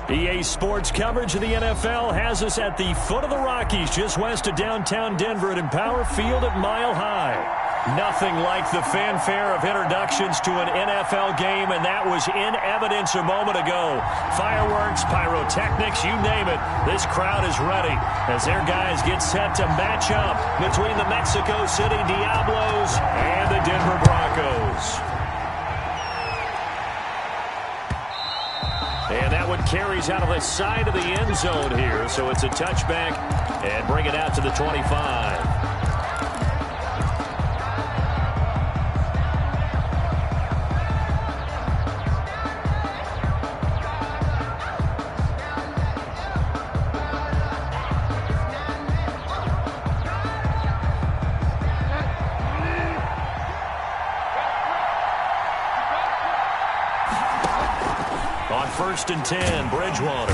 EA Sports coverage of the NFL has us at the foot of the Rockies, just west of downtown Denver at Empower Field at Mile High. Nothing like the fanfare of introductions to an NFL game, and that was in evidence a moment ago. Fireworks, pyrotechnics, you name it. This crowd is ready as their guys get set to match up between the Mexico City Diablos and the Denver Broncos. And that one carries out of the side of the end zone here. So it's a touchback and bring it out to the 25. First and 10, Bridgewater.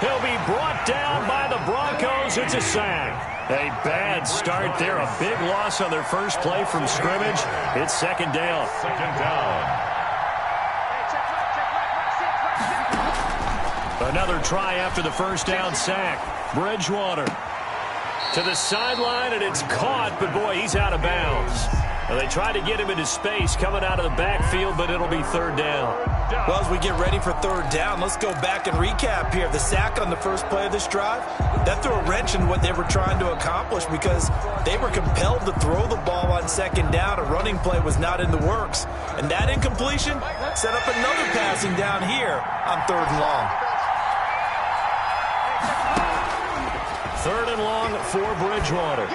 He'll be brought down by the Broncos. It's a sack. A bad start there. A big loss on their first play from scrimmage. It's second down. Another try after the first down sack. Bridgewater to the sideline, and it's caught, but boy, he's out of bounds. Well, they try to get him into space coming out of the backfield, but it'll be third down. Well, as we get ready for third down, let's go back and recap here. The sack on the first play of this drive, that threw a wrench in what they were trying to accomplish because they were compelled to throw the ball on second down. A running play was not in the works. And that incompletion set up another passing down here on third and long. Third and long for Bridgewater.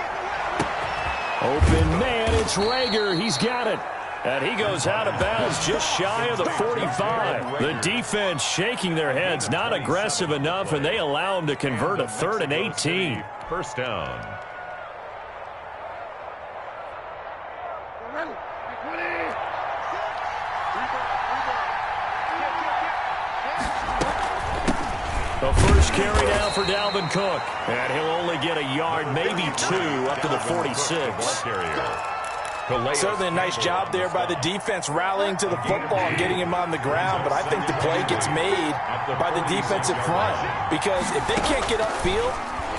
Open man, it's Rager. He's got it. And he goes out of bounds just shy of the 45. The defense shaking their heads, not aggressive enough, and they allow him to convert a 3rd and 18. First down. The first carry down for Dalvin Cook. And he'll only get a yard, maybe 2, up to the 46. Certainly a nice job there by the defense rallying to the football and getting him on the ground, but I think the play gets made by the defensive front because if they can't get upfield,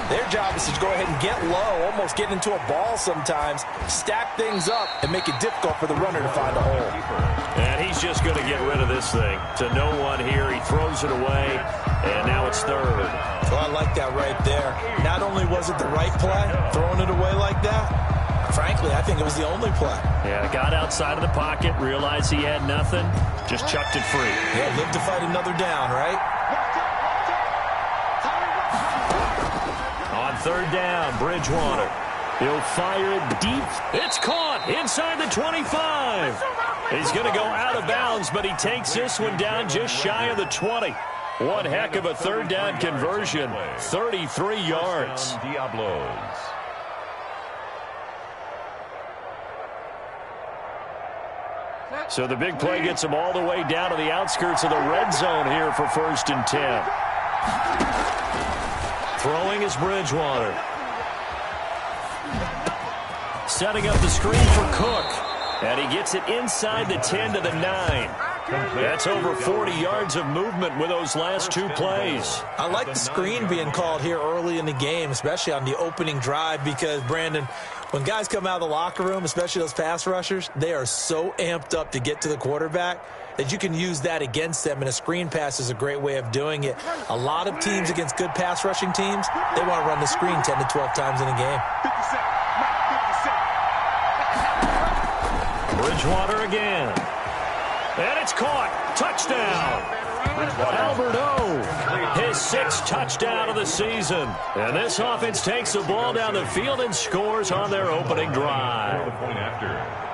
their job is to go ahead and get low, almost get into a ball sometimes, stack things up, and make it difficult for the runner to find a hole. And he's just going to get rid of this thing to no one here. He throws it away, and now it's third. Well, I like that right there. Not only was it the right play, throwing it away like that, frankly, I think it was the only play. Yeah, got outside of the pocket, realized he had nothing, just chucked it free. Yeah, live to fight another down, right? On third down, Bridgewater. He'll fire it deep. It's caught inside the 25. He's going to go out of bounds, but he takes this one down just shy of the 20. One heck of a third down conversion. 33 yards. Diablos. So the big play gets him all the way down to the outskirts of the red zone here for first and 10. Throwing is Bridgewater. Setting up the screen for Cook. And he gets it inside the 10 to the 9. That's over 40 yards of movement with those last two plays. I like the screen being called here early in the game, especially on the opening drive, because, Brandon, when guys come out of the locker room, especially those pass rushers, they are so amped up to get to the quarterback that you can use that against them, and a screen pass is a great way of doing it. A lot of teams against good pass rushing teams, they want to run the screen 10 to 12 times in a game. Bridgewater again. And it's caught. Touchdown. Albert O, his 6th touchdown of the season. And this offense takes the ball down the field and scores on their opening drive.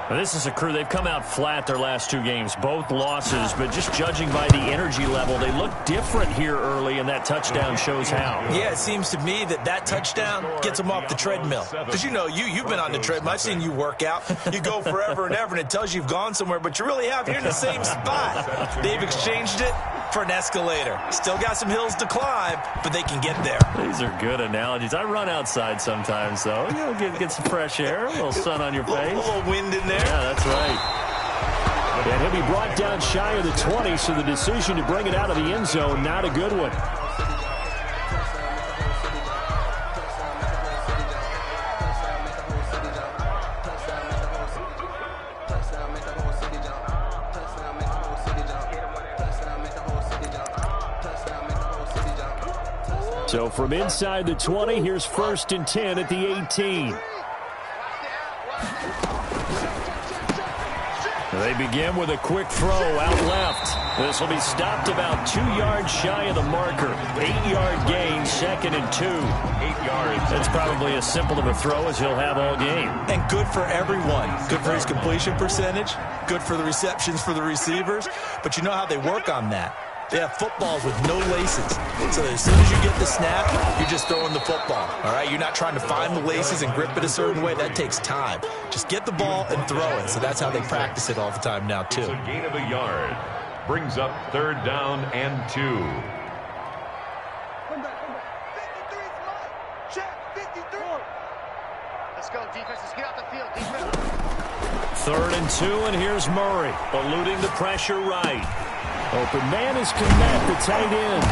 Now, this is a crew, they've come out flat their last 2 games, both losses, but just judging by the energy level, they look different here early, and that touchdown shows how. Yeah, it seems to me that touchdown gets them off the treadmill. Because, you know, you've been on the treadmill. I've seen you work out. You go forever and ever, and it tells you you've gone somewhere, but you really have. You're in the same spot. They've exchanged it for an escalator. Still got some hills to climb, but they can get there. These are good analogies. I run outside sometimes, though. You know, get some fresh air, a little sun on your face. A little wind in there. Yeah, that's right. And he'll be brought down shy of the 20, so the decision to bring it out of the end zone, not a good one. So from inside the 20, here's 1st and 10 at the 18. They begin with a quick throw out left. This will be stopped about 2 yards shy of the marker. 8-yard gain, 2nd and 2. 8 yards. That's probably as simple of a throw as he'll have all game. And good for everyone. Good for his completion percentage. Good for the receptions for the receivers. But you know how they work on that. They have footballs with no laces. So as soon as you get the snap, you're just throwing the football. All right? You're not trying to find the laces and grip it a certain way. That takes time. Just get the ball and throw it. So that's how they practice it all the time now, too. It's a gain of a yard. Brings up 3rd down and 2. Let's go, defense. Let's get out the field, defense. 3rd and 2, and here's Murray, eluding the pressure right. Open man is Kmet, the tight end.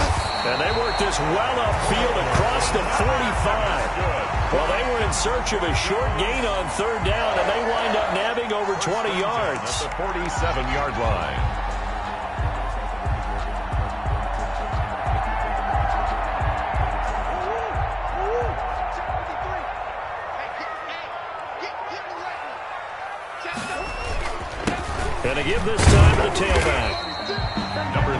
And they work this well upfield across the 45. Well, they were in search of a short gain on 3rd down, and they wind up nabbing over 20 yards. At the 47-yard line. And to give this time to the tailback.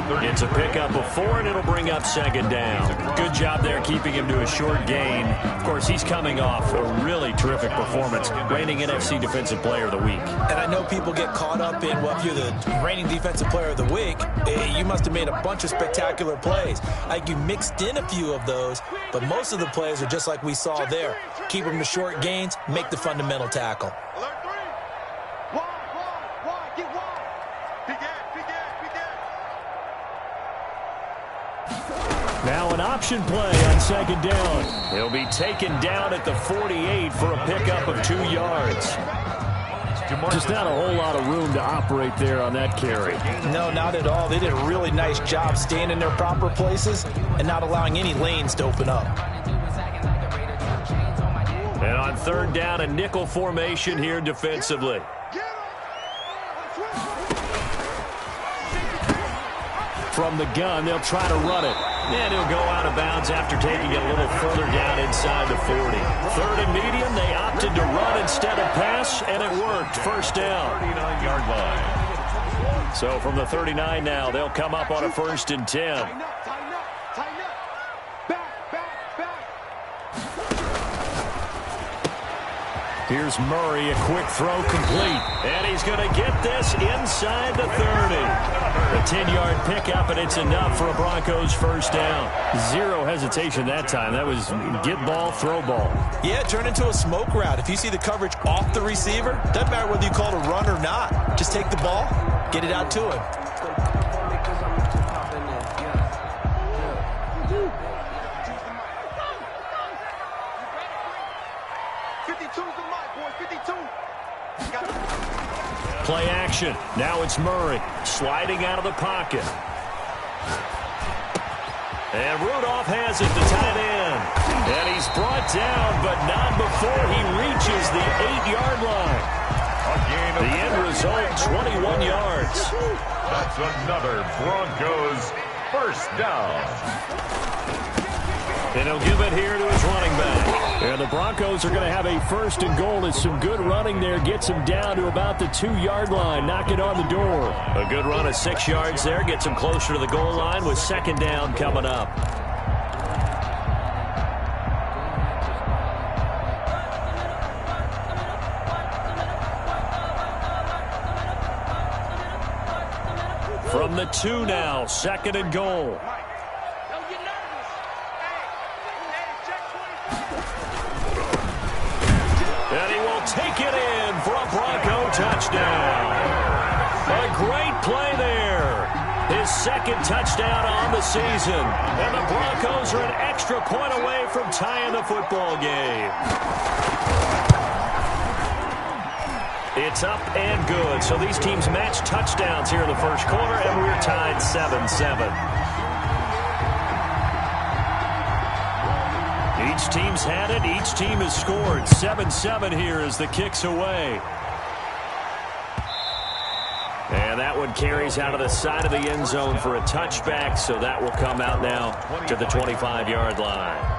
It's a pickup of 4, and it'll bring up 2nd down. Good job there keeping him to a short gain. Of course, he's coming off a really terrific performance, reigning NFC Defensive Player of the Week. And I know people get caught up in, well, if you're the reigning Defensive Player of the Week, you must have made a bunch of spectacular plays. Like, you mixed in a few of those, but most of the plays are just like we saw there. Keep them to short gains, make the fundamental tackle. Now an option play on 2nd down. He'll be taken down at the 48 for a pickup of 2 yards. Just not a whole lot of room to operate there on that carry. No, not at all. They did a really nice job staying in their proper places and not allowing any lanes to open up. And on 3rd down, a nickel formation here defensively. From the gun, they'll try to run it. And he'll go out of bounds after taking it a little further down inside the 40. 3rd and medium, they opted to run instead of pass, and it worked. 1st down. 39-yard line. So from the 39 now, they'll come up on a 1st and 10. Here's Murray, a quick throw complete. And he's going to get this inside the 30. A 10-yard pickup, and it's enough for a Broncos 1st down. Zero hesitation that time. That was get ball, throw ball. Yeah, it turned into a smoke route. If you see the coverage off the receiver, doesn't matter whether you call it a run or not. Just take the ball, get it out to him. Play action. Now it's Murray sliding out of the pocket. And Rudolph has it, the tight end. And he's brought down, but not before he reaches the 8-yard line. The end result, 21 yards. That's another Broncos 1st down. And he'll give it here to his running back. And the Broncos are going to have a 1st and goal. It's some good running there. Gets him down to about the 2-yard line. Knock it on the door. A good run of 6 yards there. Gets him closer to the goal line with 2nd down coming up. From the 2 now, 2nd and goal. And he will take it in for a Bronco touchdown. A great play there. His 2nd touchdown on the season. And the Broncos are an extra point away from tying the football game. It's up and good. So these teams match touchdowns here in the first quarter, and we're tied 7-7. Each team's had it. Each team has scored. 7-7 here as the kick's away. And that one carries out of the side of the end zone for a touchback, so that will come out now to the 25-yard line.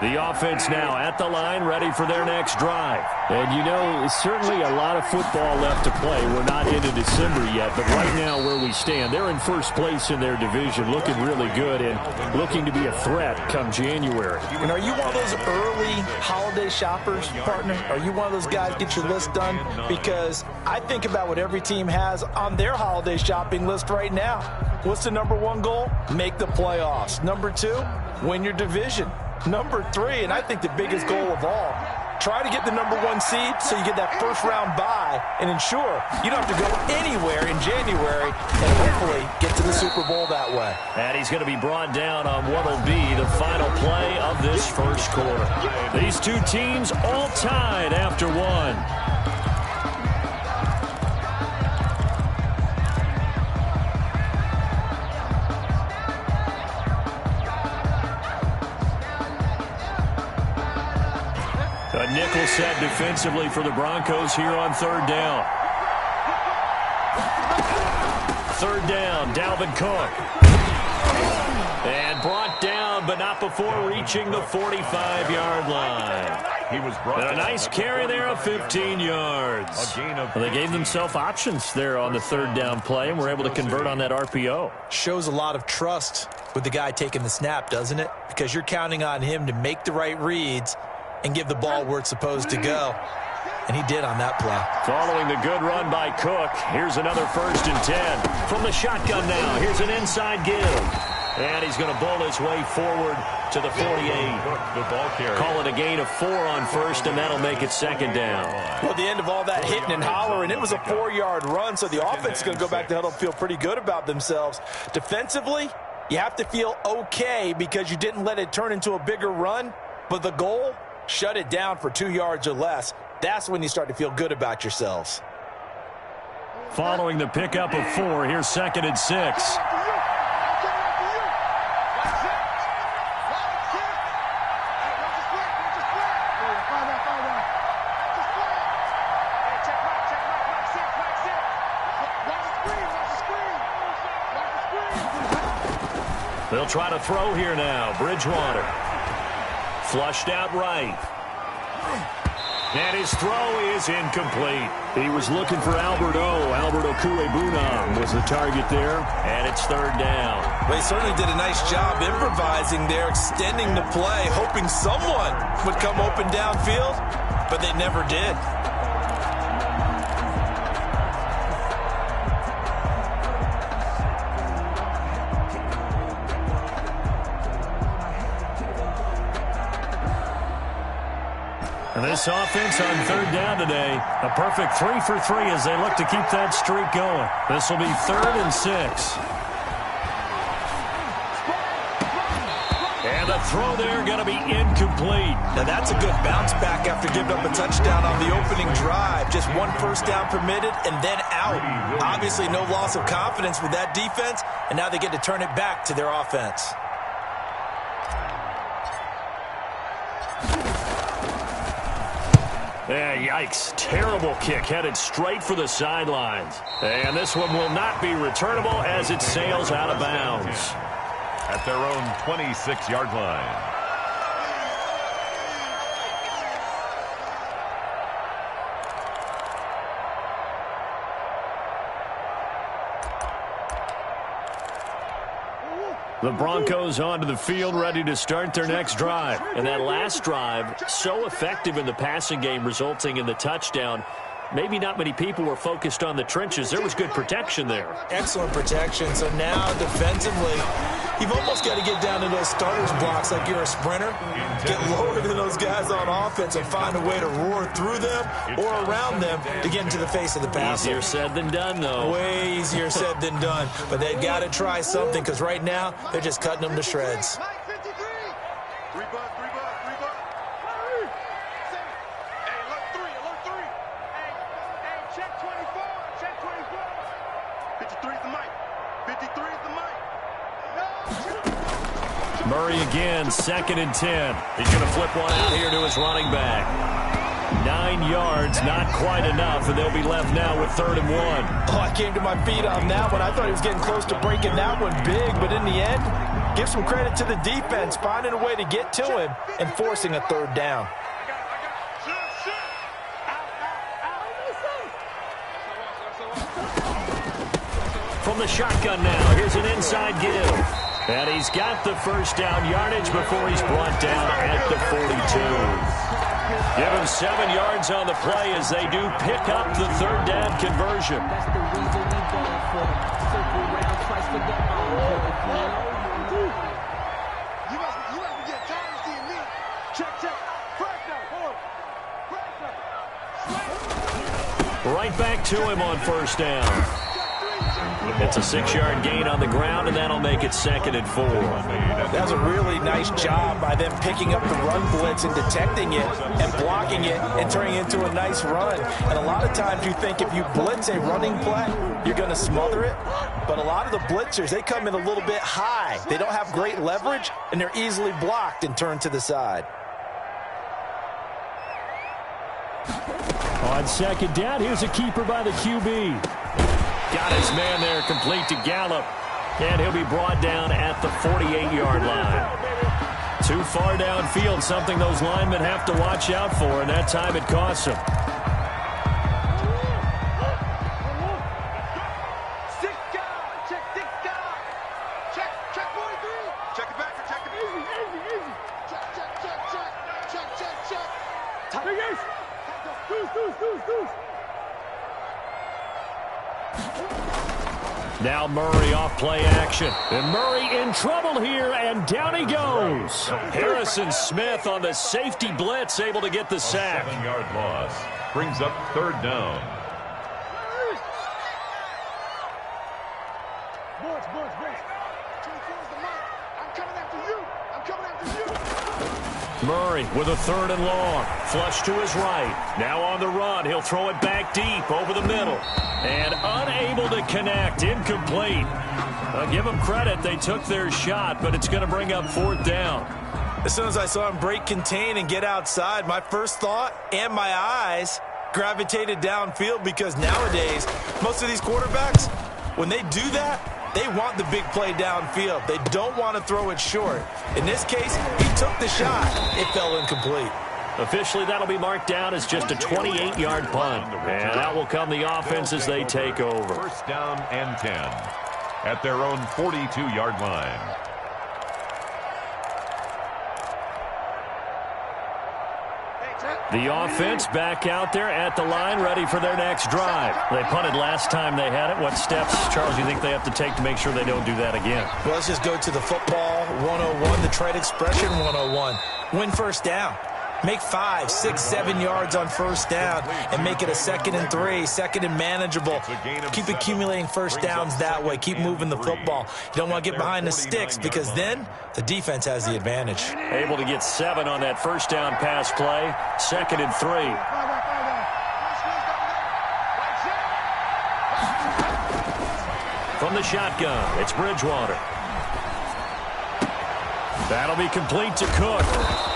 The offense now at the line, ready for their next drive. And, you know, certainly a lot of football left to play. We're not into December yet, but right now where we stand, they're in first place in their division, looking really good and looking to be a threat come January. And are you one of those early holiday shoppers, partner? Are you one of those guys get your list done? Because I think about what every team has on their holiday shopping list right now. What's the number one goal? Make the playoffs. Number two, win your division. Number three, and I think the biggest goal of all, try to get the number one seed so you get that first round bye and ensure you don't have to go anywhere in January and hopefully get to the Super Bowl that way. And he's going to be brought down on what will be the final play of this first quarter. These two teams all tied after one. A nickel set defensively for the Broncos here on third down. Third down, Dalvin Cook. And brought down, but not before reaching the 45-yard line. He was brought and a nice carry there of 15 yards. Well, they gave themselves options there on the third down play and were able to convert on that RPO. Shows a lot of trust with the guy taking the snap, doesn't it? Because you're counting on him to make the right reads and give the ball where it's supposed to go. And he did on that play. Following the good run by Cook, here's another 1st and 10. From the shotgun now, here's an inside give. And he's going to bowl his way forward to the 48. The ball carrier. Call it a gain of 4 on first, and that'll make it 2nd down. Well, at the end of all that hitting and hollering, it was a 4-yard run, so the offense is going to go back to huddle and feel pretty good about themselves. Defensively, you have to feel okay because you didn't let it turn into a bigger run, but the goal, shut it down for 2 yards or less. That's when you start to feel good about yourselves. Following the pickup of 4, here's 2nd and 6. They'll try to throw here now. Bridgewater. Flushed out right. And his throw is incomplete. He was looking for Albert Okuebunam was the target there. And it's 3rd down. Well, he certainly did a nice job improvising there, extending the play, hoping someone would come open downfield, but they never did. And this offense on 3rd down today, a perfect 3 for 3 as they look to keep that streak going. This will be 3rd and 6. And the throw there going to be incomplete. Now that's a good bounce back after giving up a touchdown on the opening drive. Just 1 first down permitted and then out. Obviously no loss of confidence with that defense, and now they get to turn it back to their offense. Yeah, yikes. Terrible kick headed straight for the sidelines. And this one will not be returnable as it sails out of bounds. At their own 26-yard line. The Broncos onto the field, ready to start their next drive. And that last drive, so effective in the passing game, resulting in the touchdown. Maybe not many people were focused on the trenches. There was good protection there. Excellent protection. So now defensively, You've almost got to get down to those starters blocks like you're a sprinter. Get lower than those guys on offense and find a way to roar through them or around them to get into the face of the passer. Easier said than done, though. Way easier said than done. But they've got to try something because right now they're just cutting them to shreds. Murray again, 2nd and 10. He's going to flip one out here to his running back. 9 yards, not quite enough, and they'll be left now with 3rd and 1. Oh, I came to my feet on that one. I thought he was getting close to breaking that one big, but in the end, give some credit to the defense, finding a way to get to him and forcing a 3rd down. From the shotgun now, here's an inside give. And he's got the 1st down yardage before he's brought down at the 42. Give him 7 yards on the play as they do pick up the 3rd down conversion. That's the reason we going for the circle round twice for the You must be getting tired of seeing me. Check. Right back to him on 1st down. It's a 6-yard gain on the ground, and that'll make it 2nd and 4. That was a really nice job by them picking up the run blitz and detecting it and blocking it and turning it into a nice run. And a lot of times you think if you blitz a running play, you're going to smother it. But a lot of the blitzers, they come in a little bit high. They don't have great leverage, and they're easily blocked and turned to the side. On 2nd down, here's a keeper by the QB. Got his man there, complete to Gallup. And he'll be brought down at the 48-yard line. Too far downfield, something those linemen have to watch out for, and that time it costs them. Now Murray off play action. And Murray in trouble here, and down he goes. Harrison Smith on the safety blitz, able to get the sack. 7-yard loss. Brings up 3rd down. Murray with a 3rd and long. Flush to his right. Now on the run. He'll throw it back deep over the middle. And unable to connect. Incomplete. I'll give them credit. They took their shot, but it's going to bring up 4th down. As soon as I saw him break contain and get outside, my first thought and my eyes gravitated downfield because nowadays, most of these quarterbacks, when they do that, they want the big play downfield. They don't want to throw it short. In this case, he took the shot. It fell incomplete. Officially, that'll be marked down as just a 28-yard punt. And that will come the offense as they take over. 1st down and 10 at their own 42-yard line. The offense back out there at the line, ready for their next drive. They punted last time they had it. What steps, Charles, do you think they have to take to make sure they don't do that again? Well, let's just go to the football 101, the trade expression 101. Win 1st down. Make 5, 6, 7 yards on 1st down and make it a 2nd and 3, 2nd and manageable. Keep accumulating 1st downs that way. Keep moving the football. You don't want to get behind the sticks because then the defense has the advantage. Able to get 7 on that 1st down pass play. 2nd and 3. From the shotgun, it's Bridgewater. That'll be complete to Cook.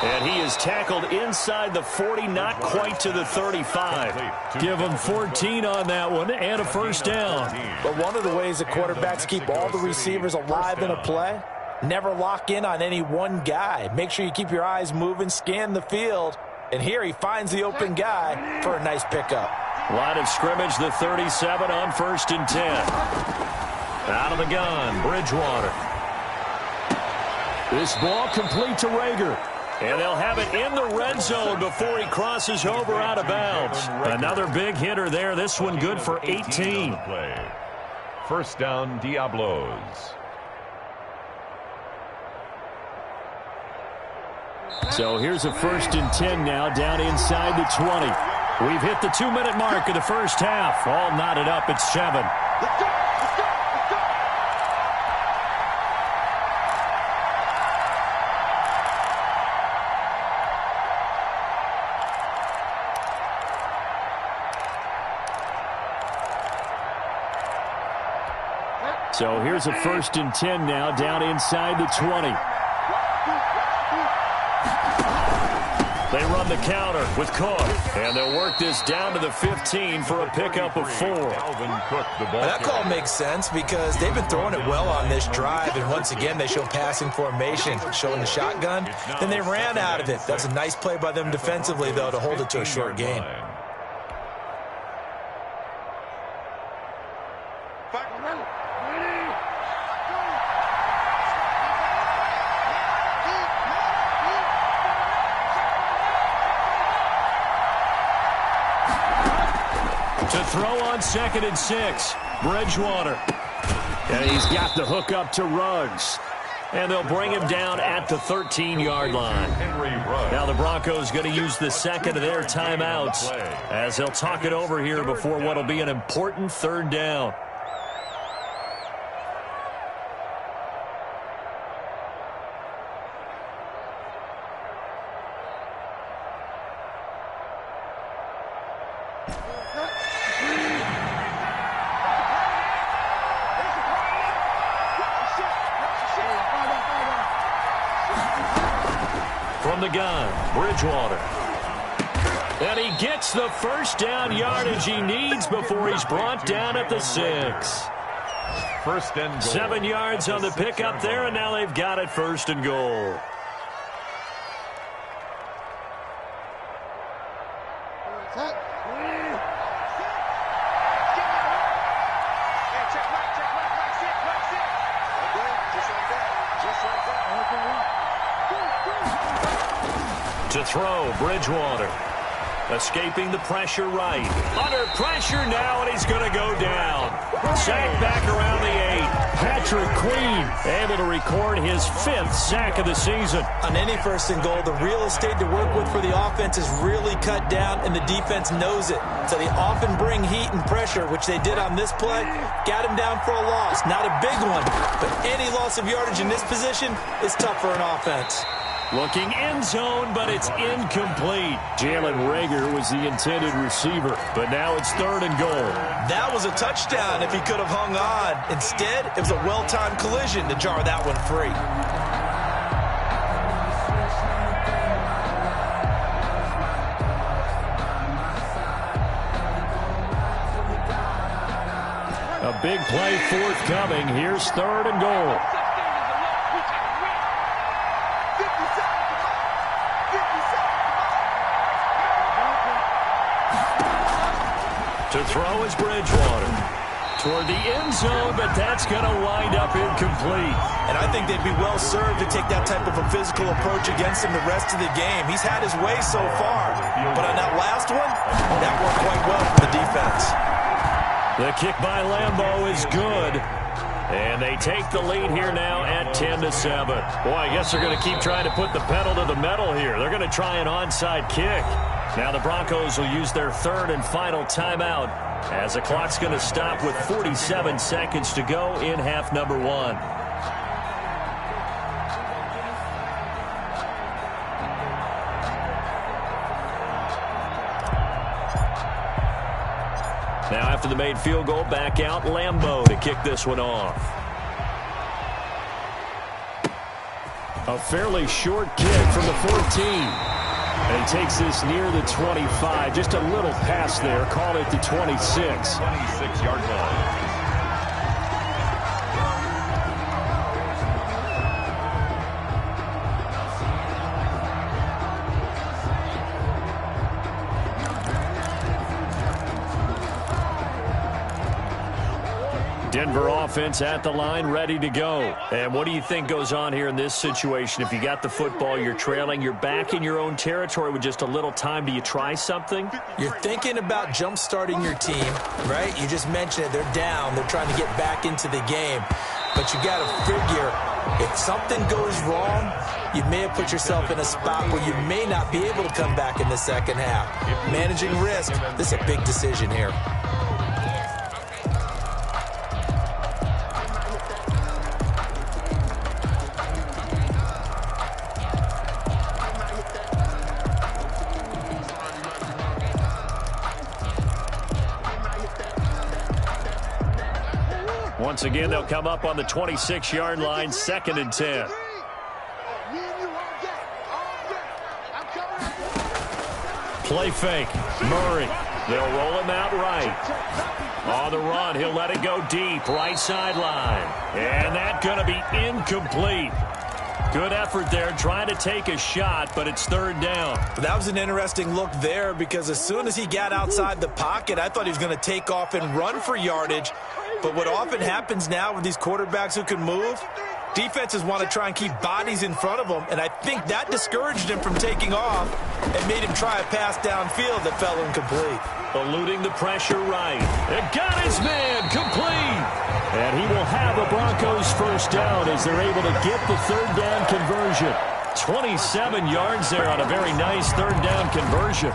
And he is tackled inside the 40, not quite to the 35. Give him 14 on that one and a 1st down. But one of the ways the quarterbacks keep all the receivers alive in a play, never lock in on any one guy. Make sure you keep your eyes moving, scan the field. And here he finds the open guy for a nice pickup. Line of scrimmage, the 37 on 1st and 10. Out of the gun, Bridgewater. This ball complete to Rager. And they'll have it in the red zone before he crosses over out of bounds. Another big hitter there. This one good for 18. 1st down, Diablos. So here's a 1st and 10 now, down inside the 20. We've hit the 2-minute mark of the first half. All knotted up at 7. Let's go. Let's go. Let's go. So here's a 1st and 10 now, down inside the 20. They run the counter with Cook, and they'll work this down to the 15 for a pickup of 4. That call makes sense because they've been throwing it well on this drive, and once again they show passing formation, showing the shotgun. Then they ran out of it. That's a nice play by them defensively, though, to hold it to a short gain. To throw on 2nd and 6, Bridgewater. And he's got the hook up to Ruggs. And they'll bring him down at the 13-yard line. Now the Broncos going to use the second of their timeouts as they'll talk it over here before what will be an important 3rd down. From the gun, Bridgewater. And he gets the 1st down yardage he needs before he's brought down at the 6. 1st and goal. 7 yards on the pickup there, and now they've got it 1st and goal. To throw, Bridgewater. Escaping the pressure right. Under pressure now, and he's going to go down. Sack back around the 8. Patrick Queen able to record his 5th sack of the season. On any 1st and goal, the real estate to work with for the offense is really cut down, and the defense knows it. So they often bring heat and pressure, which they did on this play. Got him down for a loss. Not a big one, but any loss of yardage in this position is tough for an offense. Looking end zone, but it's incomplete. Jalen Reagor was the intended receiver, but now it's 3rd and goal. That was a touchdown if he could have hung on. Instead, it was a well-timed collision to jar that one free. A big play forthcoming. Here's 3rd and goal. To throw is Bridgewater. Toward the end zone, but that's going to wind up incomplete. And I think they'd be well served to take that type of a physical approach against him the rest of the game. He's had his way so far. But on that last one, that worked quite well for the defense. The kick by Lambeau is good. And they take the lead here now at 10-7. Boy, I guess they're going to keep trying to put the pedal to the metal here. They're going to try an onside kick. Now the Broncos will use their 3rd and final timeout as the clock's going to stop with 47 seconds to go in half number 1. Now after the made field goal, back out Lambeau to kick this one off. A fairly short kick from the 14. And takes this near the 25. Just a little pass there. Call it the 26. 26-yard line. Denver offense at the line, ready to go. And what do you think goes on here in this situation? If you got the football, you're trailing, you're back in your own territory with just a little time. Do you try something? You're thinking about jump-starting your team, right? You just mentioned it. They're down. They're trying to get back into the game. But you got to figure, if something goes wrong, you may have put yourself in a spot where you may not be able to come back in the second half. Managing risk, this is a big decision here. Once again, they'll come up on the 26-yard line, 2nd and 10. Play fake. Murray. They'll roll him out right. On the run, he'll let it go deep, right sideline. And that's going to be incomplete. Good effort there, trying to take a shot, but it's 3rd down. That was an interesting look there because as soon as he got outside the pocket, I thought he was going to take off and run for yardage. But what often happens now with these quarterbacks who can move, defenses want to try and keep bodies in front of them, and I think that discouraged him from taking off and made him try a pass downfield that fell incomplete. Eluding the pressure right. It got his man complete. And he will have a Broncos 1st down as they're able to get the 3rd down conversion. 27 yards there on a very nice 3rd down conversion.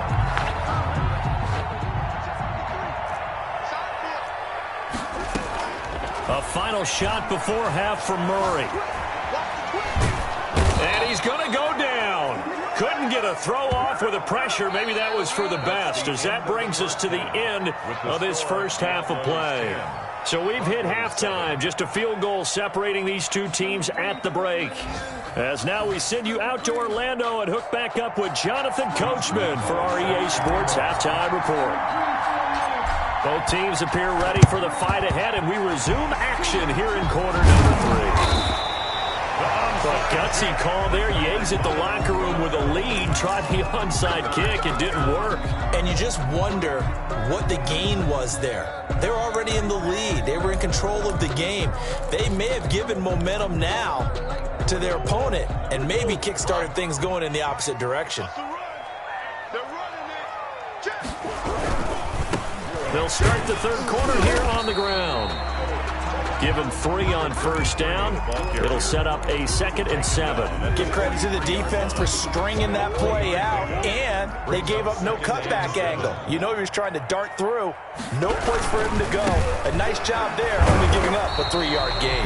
A final shot before half from Murray. And he's going to go down. Couldn't get a throw off with the pressure. Maybe that was for the best, as that brings us to the end of this first half of play. So we've hit halftime, just a field goal separating these two teams at the break. As now we send you out to Orlando and hook back up with Jonathan Coachman for our EA Sports Halftime Report. Both teams appear ready for the fight ahead, and we resume action here in quarter number 3. A gutsy call there. You exit the locker room with a lead, tried the onside kick. It didn't work. And you just wonder what the gain was there. They were already in the lead. They were in control of the game. They may have given momentum now to their opponent and maybe kick-started things going in the opposite direction. They'll start the 3rd quarter here on the ground. Give them 3 on 1st down. It'll set up a 2nd and 7. Give credit to the defense for stringing that play out, and they gave up no cutback angle. You know he was trying to dart through. No place for him to go. A nice job there, only giving up a 3-yard gain.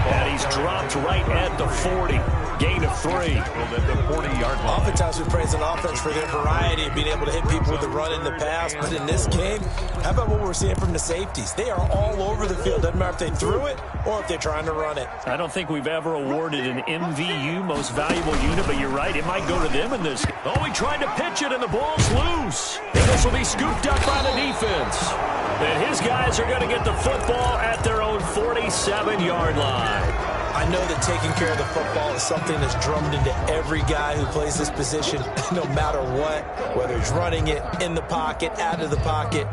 And he's dropped right at the 40. Gain of 3. Oftentimes we praise an offense for their variety of being able to hit people with the run in the pass. But in this game, how about what we're seeing from the safeties? They are all over the field. Doesn't matter if they threw it or if they're trying to run it. I don't think we've ever awarded an MVU, most valuable unit, but you're right. It might go to them in this. Oh, he tried to pitch it, and the ball's loose. And this will be scooped up by the defense. And his guys are going to get the football at their own 47-yard line. I know that taking care of the football is something that's drummed into every guy who plays this position, no matter what, whether he's running it, in the pocket, out of the pocket.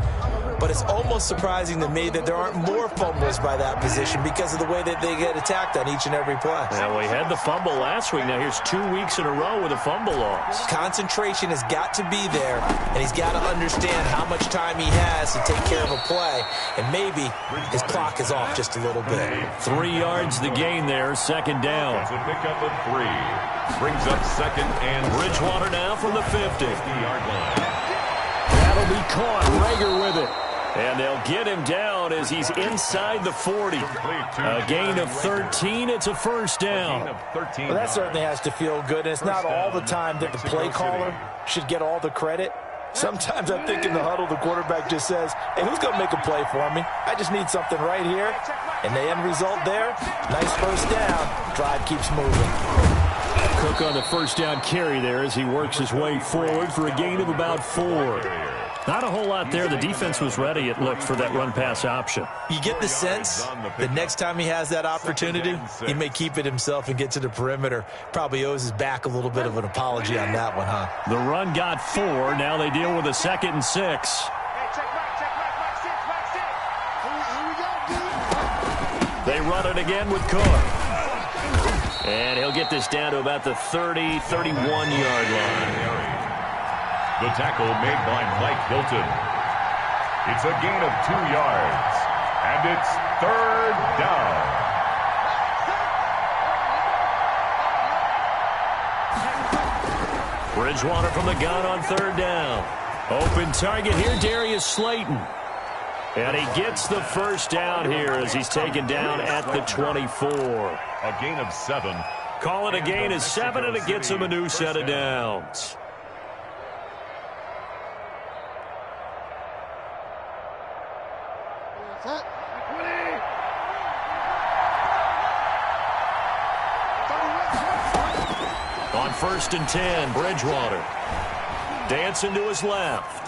But it's almost surprising to me that there aren't more fumbles by that position because of the way that they get attacked on each and every play. Yeah, we had the fumble last week. Now here's 2 weeks in a row with a fumble loss. Concentration has got to be there, and he's got to understand how much time he has to take care of a play, and maybe his clock is off just a little bit. 3 yards the gain there, 2nd down. That's a pickup of 3. Brings up 2nd and Bridgewater now from the 50. 50-yard line. That'll be caught. Rager with it. And they'll get him down as he's inside the 40. A gain of 13. It's a 1st down. Well, that certainly has to feel good. And it's not all the time that the play caller should get all the credit. Sometimes I think in the huddle, the quarterback just says, hey, who's going to make a play for me? I just need something right here. And the end result there, nice 1st down. Drive keeps moving. Cook on the 1st down carry there as he works his way forward for a gain of about 4. Not a whole lot there. The defense was ready, it looked, for that run-pass option. You get the sense that next time he has that opportunity, he may keep it himself and get to the perimeter. Probably owes his back a little bit of an apology on that one, huh? The run got 4. Now they deal with a 2nd and 6. They run it again with Cook. And he'll get this down to about the 30, 31-yard line. The tackle made by Mike Hilton. It's a gain of 2 yards. And it's 3rd down. Bridgewater from the gun on third down. Open target here, Darius Slayton. And he gets the first down here as he's taken down at the 24. A gain of 7. Call it a gain of 7, and it gets him a new set of downs. On 1st and 10, Bridgewater. Dancing to his left.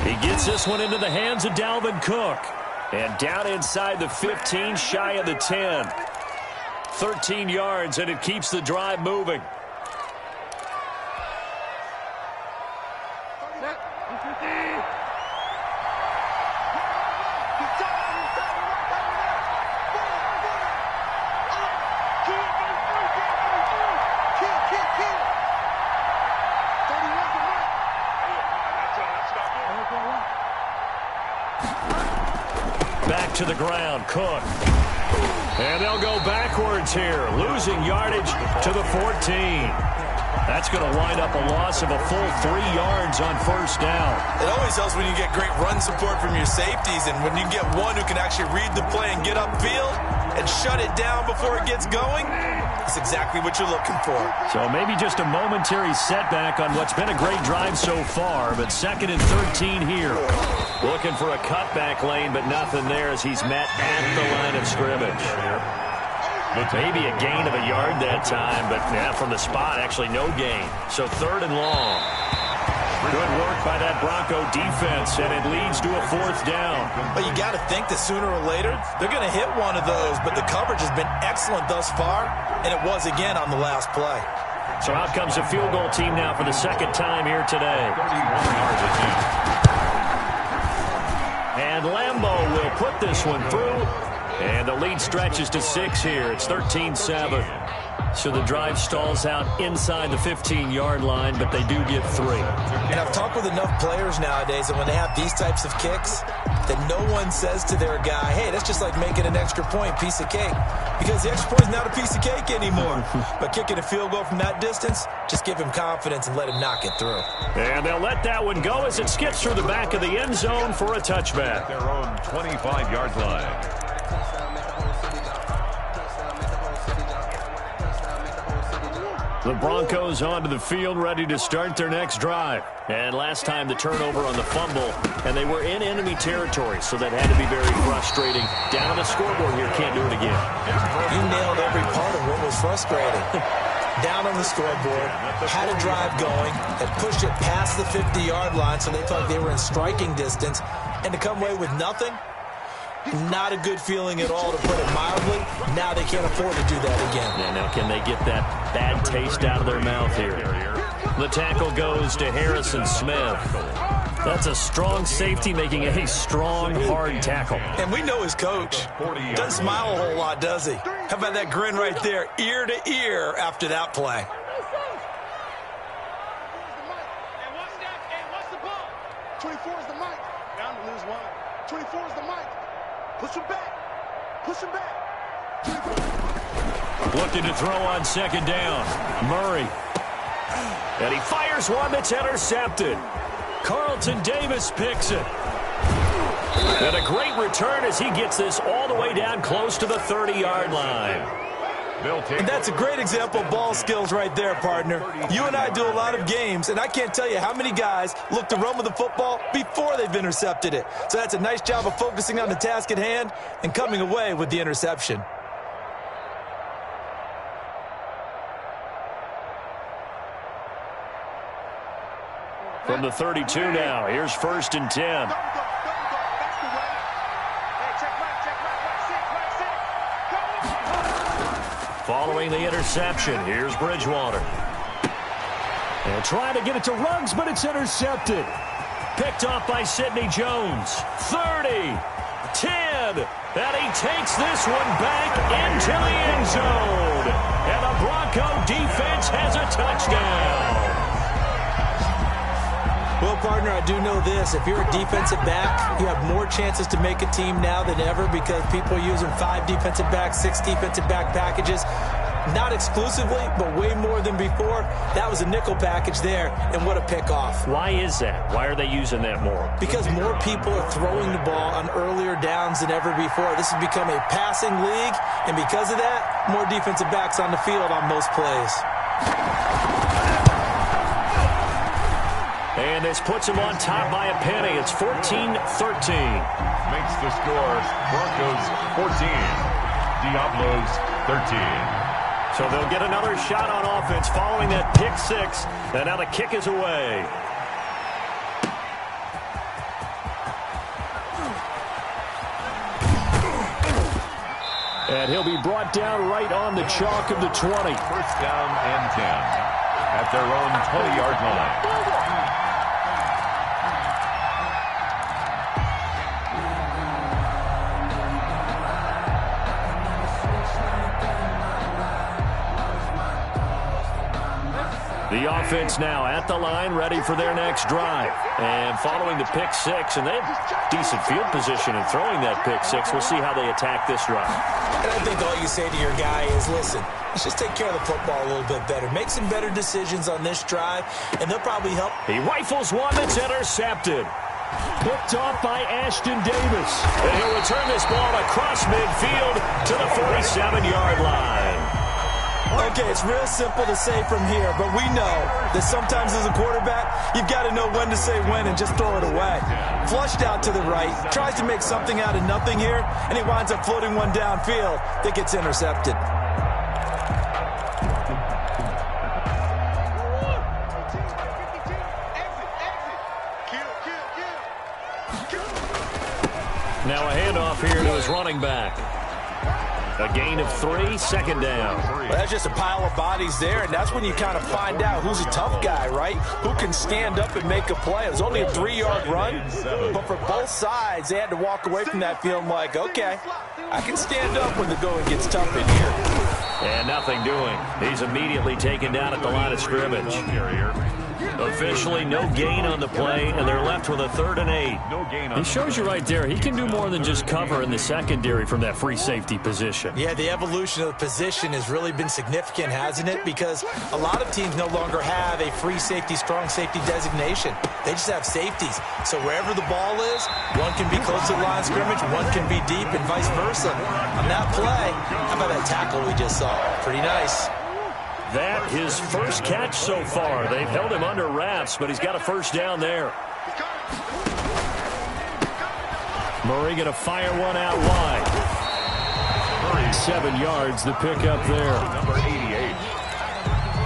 He gets this one into the hands of Dalvin Cook. And down inside the 15, shy of the 10. 13 yards, and it keeps the drive moving. Back to the ground, Cook. And they'll go backwards here, losing yardage to the 14. That's going to wind up a loss of a full 3 yards on 1st down. It always helps when you get great run support from your safeties, and when you get one who can actually read the play and get upfield and shut it down before it gets going, that's exactly what you're looking for. So maybe just a momentary setback on what's been a great drive so far, but 2nd and 13 here. Looking for a cutback lane, but nothing there as he's met at the line of scrimmage. Maybe a gain of a yard that time, but from the spot, actually no gain. So 3rd and long. Good work by that Bronco defense, and it leads to a 4th down. But you got to think that sooner or later, they're going to hit one of those, but the coverage has been excellent thus far, and it was again on the last play. So out comes a field goal team now for the 2nd time here today. 31 yards attempt. And Lambo will put this one through. And the lead stretches to 6 here. It's 13-7. So the drive stalls out inside the 15-yard line, but they do get 3. And I've talked with enough players nowadays that when they have these types of kicks, that no one says to their guy, hey, that's just like making an extra point, piece of cake. Because the extra point is not a piece of cake anymore. But kicking a field goal from that distance, just give him confidence and let him knock it through. And they'll let that one go as it skips through the back of the end zone for a touchback. Their own 25-yard line. The Broncos onto the field, ready to start their next drive. And last time the turnover on the fumble, and they were in enemy territory, so that had to be very frustrating. Down on the scoreboard here, can't do it again. You nailed every part of what was frustrating. Down on the scoreboard, had a drive going, had pushed it past the 50-yard line, so they felt like they were in striking distance, and to come away with nothing, not a good feeling at all, to put it mildly. Now they can't afford to do that again. Yeah, now can they get that bad taste out of their mouth here? The tackle goes to Harrison Smith. That's a strong safety making a strong, hard tackle. And we know his coach. Doesn't smile a whole lot, does he? How about that grin right there, ear to ear after that play? And what's the ball? 24 is the mic. Down to lose 1. 24 is the mic. Push him back. Push him back. Looking to throw on 2nd down. Murray. And he fires one that's intercepted. Carlton Davis picks it. And a great return as he gets this all the way down close to the 30-yard line. And that's a great example of ball skills right there, partner. You and I do a lot of games, and I can't tell you how many guys look to run with the football before they've intercepted it. So that's a nice job of focusing on the task at hand and coming away with the interception. From the 32 now, here's 1st and 10. Following the interception, here's Bridgewater. And trying to get it to Ruggs, but it's intercepted. Picked off by Sidney Jones. 30, 10, and he takes this one back into the end zone. And the Bronco defense has a touchdown. Well, partner, I do know this. If you're a defensive back, you have more chances to make a team now than ever because people are using 5 defensive backs, 6 defensive back packages. Not exclusively, but way more than before. That was a nickel package there, and what a pickoff. Why is that? Why are they using that more? Because more people are throwing the ball on earlier downs than ever before. This has become a passing league, and because of that, more defensive backs on the field on most plays. And this puts him on top by a penny. It's 14-13. Makes the score Broncos 14, Diablos 13. So they'll get another shot on offense following that pick six. And now the kick is away. And he'll be brought down right on the chalk of the 20. First down and 10 at their own 20-yard line. The offense now at the line, ready for their next drive. And following the pick six, and they have decent field position in throwing that pick six. We'll see how they attack this drive. And I think all you say to your guy is, listen, let's just take care of the football a little bit better. Make some better decisions on this drive, and they'll probably help. He rifles one that's intercepted. Picked off by Ashton Davis. And he'll return this ball across midfield to the 47-yard line. Okay, it's real simple to say from here, but we know that sometimes as a quarterback, you've got to know when to say when and just throw it away. Flushed out to the right, tries to make something out of nothing here, and he winds up floating one downfield that gets intercepted. Now a handoff here to his running back. A gain of 3, second down. Well, that's just a pile of bodies there, and that's when you kind of find out who's a tough guy, right? Who can stand up and make a play. It was only a 3-yard run, but for both sides, they had to walk away from that feeling like, okay, I can stand up when the going gets tough in here. And nothing doing. He's immediately taken down at the line of scrimmage. Officially no gain on the play, and they're left with a 3rd and 8. He shows you right there, he can do more than just cover in the secondary from that free safety position. Yeah, the evolution of the position has really been significant, hasn't it? Because a lot of teams no longer have a free safety, strong safety designation. They just have safeties. So wherever the ball is, one can be close to the line of scrimmage, one can be deep, and vice versa. On that play, how about that tackle we just saw? Pretty nice. That his first catch so far. They've held him under wraps, but he's got a first down there. Murray going to fire one out wide. 7 yards, the pickup there. Number 88,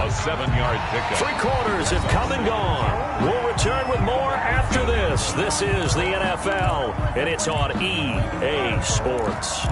a 7-yard pickup. 3 quarters have come and gone. We'll return with more after this. This is the NFL, and it's on EA Sports.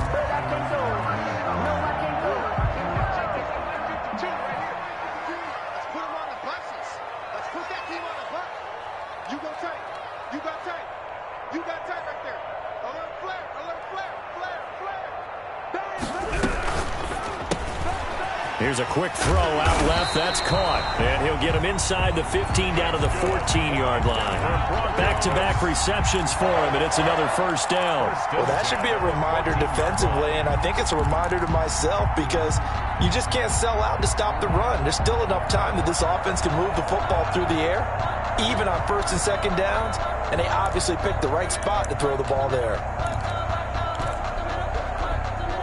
Here's a quick throw out left. That's caught. And he'll get him inside the 15 down to the 14-yard line. Back-to-back receptions for him, and it's another first down. Well, that should be a reminder defensively, and I think it's a reminder to myself because you just can't sell out to stop the run. There's still enough time that this offense can move the football through the air, even on 1st and 2nd downs, and they obviously picked the right spot to throw the ball there.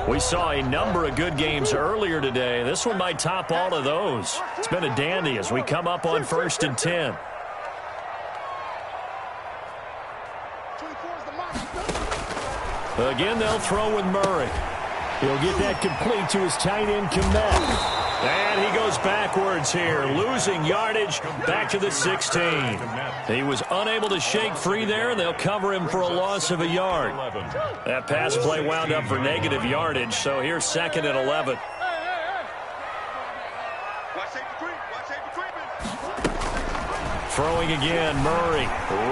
We saw a number of good games earlier today. This one might top all of those. It's been a dandy as we come up on 1st and 10. Again, they'll throw with Murray. He'll get that complete to his tight end, Komet. And he goes backwards here, losing yardage back to the 16. He was unable to shake free there, and they'll cover him for a loss of a yard. That pass play wound up for negative yardage, so here's 2nd and 11. Throwing again, Murray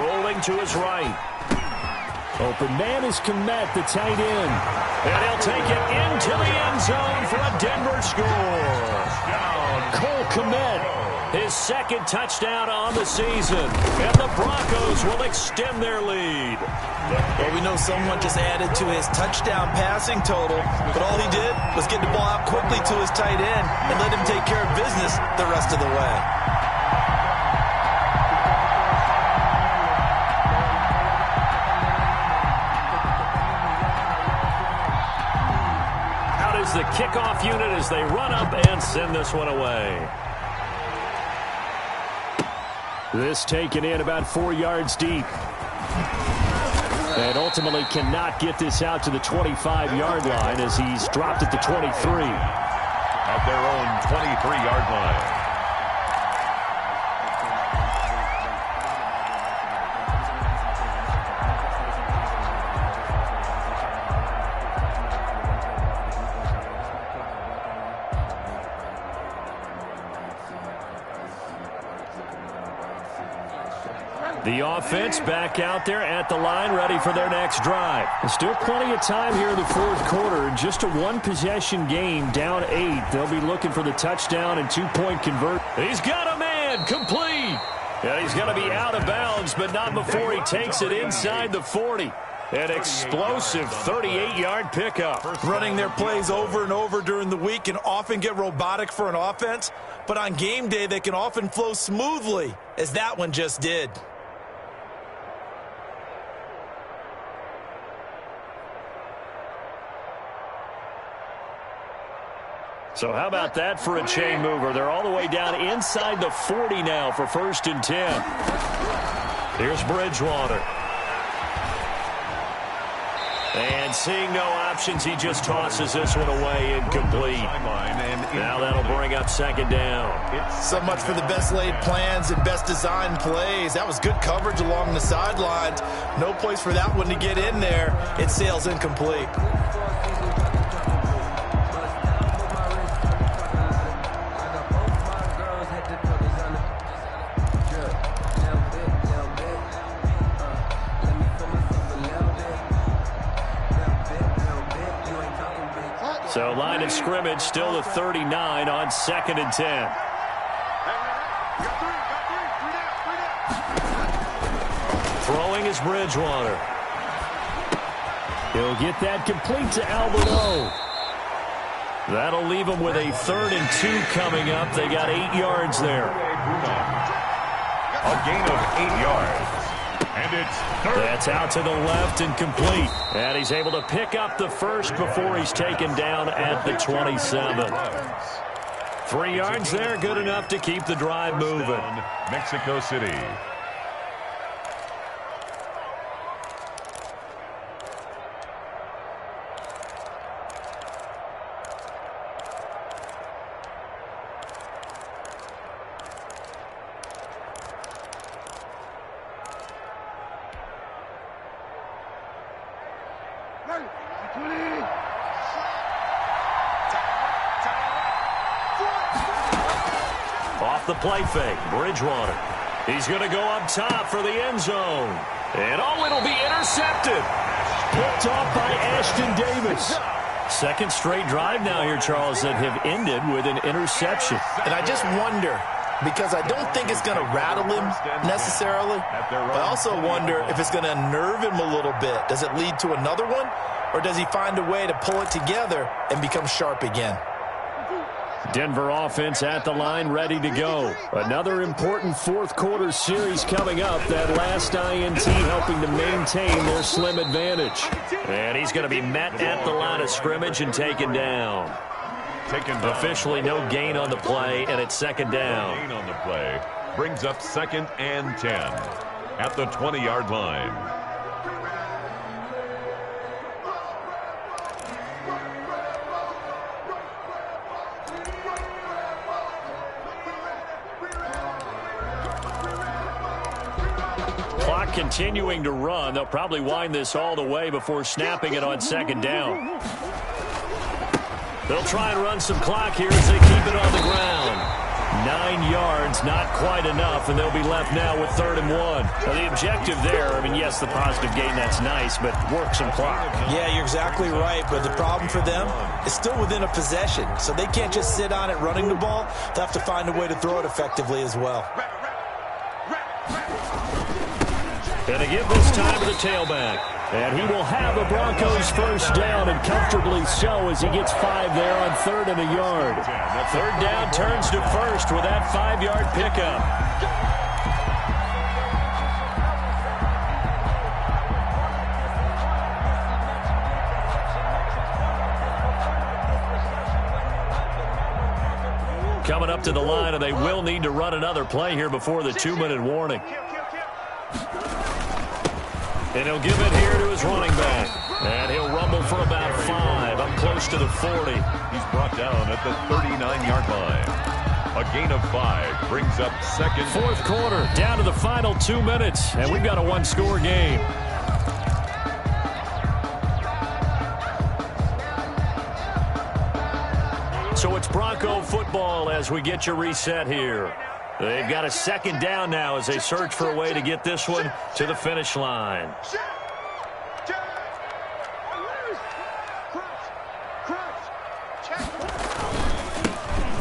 rolling to his right. Open man is Komet, the tight end. And he'll take it into the end zone for a Denver score. Cole Komet His second touchdown on the season. And the Broncos will extend their lead. Well, we know someone just added to his touchdown passing total, but all he did was get the ball out quickly to his tight end and let him take care of business the rest of the way. Out is the kickoff unit as they run up and send this one away. This taken in about 4 yards deep. And ultimately cannot get this out to the 25-yard line as he's dropped at the 23. At their own 23-yard line. The offense back out there at the line, ready for their next drive. Still plenty of time here in the fourth quarter. Just a one-possession game, down 8. They'll be looking for the touchdown and two-point conversion. He's got a man, complete. And he's going to be out of bounds, but not before he takes it inside the 40. An explosive 38-yard pickup. Running their plays over and over during the week can often get robotic for an offense, but on game day they can often flow smoothly, as that one just did. So how about that for a chain mover? They're all the way down inside the 40 now for 1st and 10. Here's Bridgewater. And seeing no options, he just tosses this one away incomplete. Now that'll bring up 2nd down. So much for the best laid plans and best designed plays. That was good coverage along the sidelines. No place for that one to get in there. It sails incomplete. So line of scrimmage still the 39 on 2nd and 10. Throwing is Bridgewater. He'll get that complete to Alberto. That'll leave him with a 3rd and 2 coming up. They got 8 yards there. A gain of 8 yards. And it's 3rd. That's out to the left and complete. And he's able to pick up the first before he's taken down at the 27. 3 yards there, good enough to keep the drive moving. Mexico City. Off the play fake, Bridgewater. He's going to go up top for the end zone. And it'll be intercepted. Picked off by Ashton Davis. Second straight drive now here, Charles, that have ended with an interception. And I just wonder, because I don't think it's going to rattle him necessarily, but I also wonder if it's going to unnerve him a little bit. Does it lead to another one, or does he find a way to pull it together and become sharp again? Denver offense at the line, ready to go. Another important fourth quarter series coming up. That last INT helping to maintain their slim advantage. And he's going to be met at the line of scrimmage and taken down. Officially no gain on the play, and it's 2nd down. Gain on the play brings up 2nd and 10 at the 20-yard line. Continuing to run. They'll probably wind this all the way before snapping it on 2nd down. They'll try and run some clock here as they keep it on the ground. 9 yards, not quite enough, and they'll be left now with 3rd and 1. Well, the objective there, I mean, yes, the positive gain, that's nice, but work some clock. Yeah, you're exactly right, but the problem for them is still within a possession, so they can't just sit on it running the ball. They'll have to find a way to throw it effectively as well. And to give this time to the tailback. And he will have a Broncos first down, and comfortably so, as he gets 5 there on 3rd and a yard. 3rd down turns to 1st with that 5-yard pickup. Coming up to the line, and they will need to run another play here before the 2-minute warning. And he'll give it here to his running back. And he'll rumble for about 5, up close to the 40. He's brought down at the 39-yard line. A gain of 5 brings up 2nd. 4th quarter, down to the final 2 minutes, and we've got a 1-score game. So it's Bronco football as we get you reset here. They've got a 2nd down now as they search for a way to get this one to the finish line.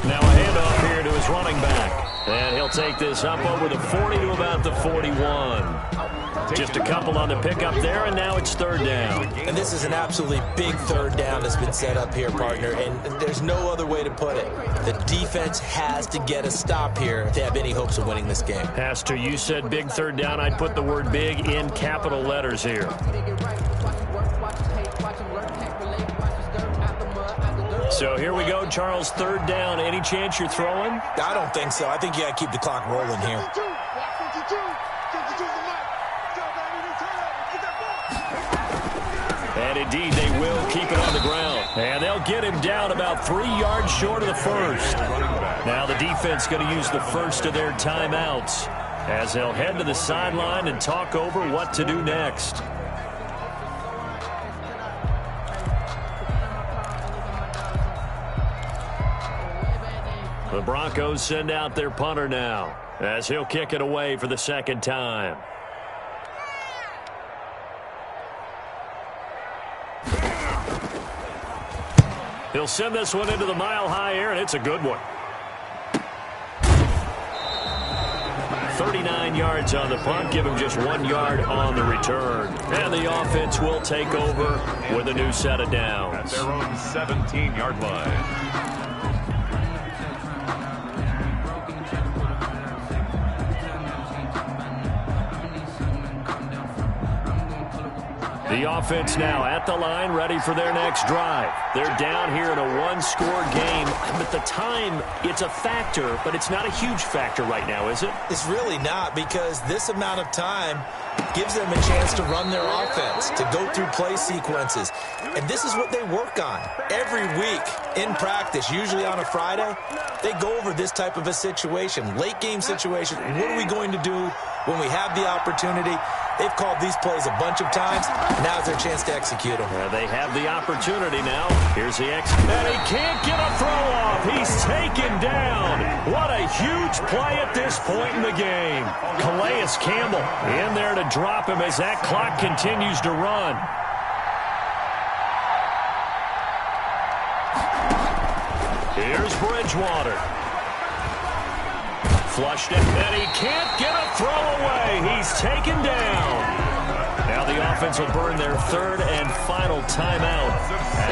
Now a handoff here to his running back. And he'll take this up over the 40 to about the 41. Just a couple on the pickup there, and now it's 3rd down. And this is an absolutely big 3rd down that's been set up here, partner, and there's no other way to put it. The defense has to get a stop here if they have any hopes of winning this game. Pastor, you said big 3rd down. I'd put the word big in capital letters here. So here we go, Charles, 3rd down. Any chance you're throwing? I don't think so. I think you got to keep the clock rolling here. And indeed, they will keep it on the ground. And they'll get him down about 3 yards short of the 1st. Now the defense going to use the first of their timeouts as they'll head to the sideline and talk over what to do next. The Broncos send out their punter now as he'll kick it away for the 2nd time. He'll send this one into the mile-high air, and it's a good one. 39 yards on the punt, give him just 1 yard on the return. And the offense will take over with a new set of downs. At their own 17-yard line. The offense now at the line, ready for their next drive. They're down here in a 1-score game, but the time, it's a factor, but it's not a huge factor right now, is it? It's really not, because this amount of time gives them a chance to run their offense, to go through play sequences. And this is what they work on every week in practice, usually on a Friday. They go over this type of a situation, late game situation. What are we going to do when we have the opportunity? They've called these plays a bunch of times. Now's their chance to execute them. They have the opportunity now. Here's the and he can't get a throw off. He's taken down. What a huge play at this point in the game. Calais Campbell in there to drop him as that clock continues to run. Here's Bridgewater. Flushed it, and he can't get a throw away. He's taken down. Now the offense will burn their 3rd and final timeout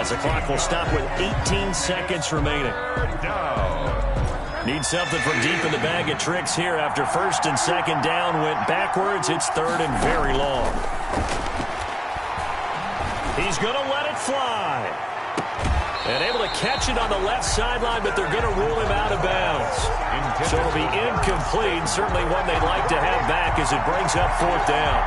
as the clock will stop with 18 seconds remaining. Need something from deep in the bag of tricks here after 1st and 2nd down went backwards. It's 3rd and very long. He's going to let it fly. And able to catch it on the left sideline, but they're going to rule him out of bounds. So it'll be incomplete. Certainly one they'd like to have back as it brings up 4th down.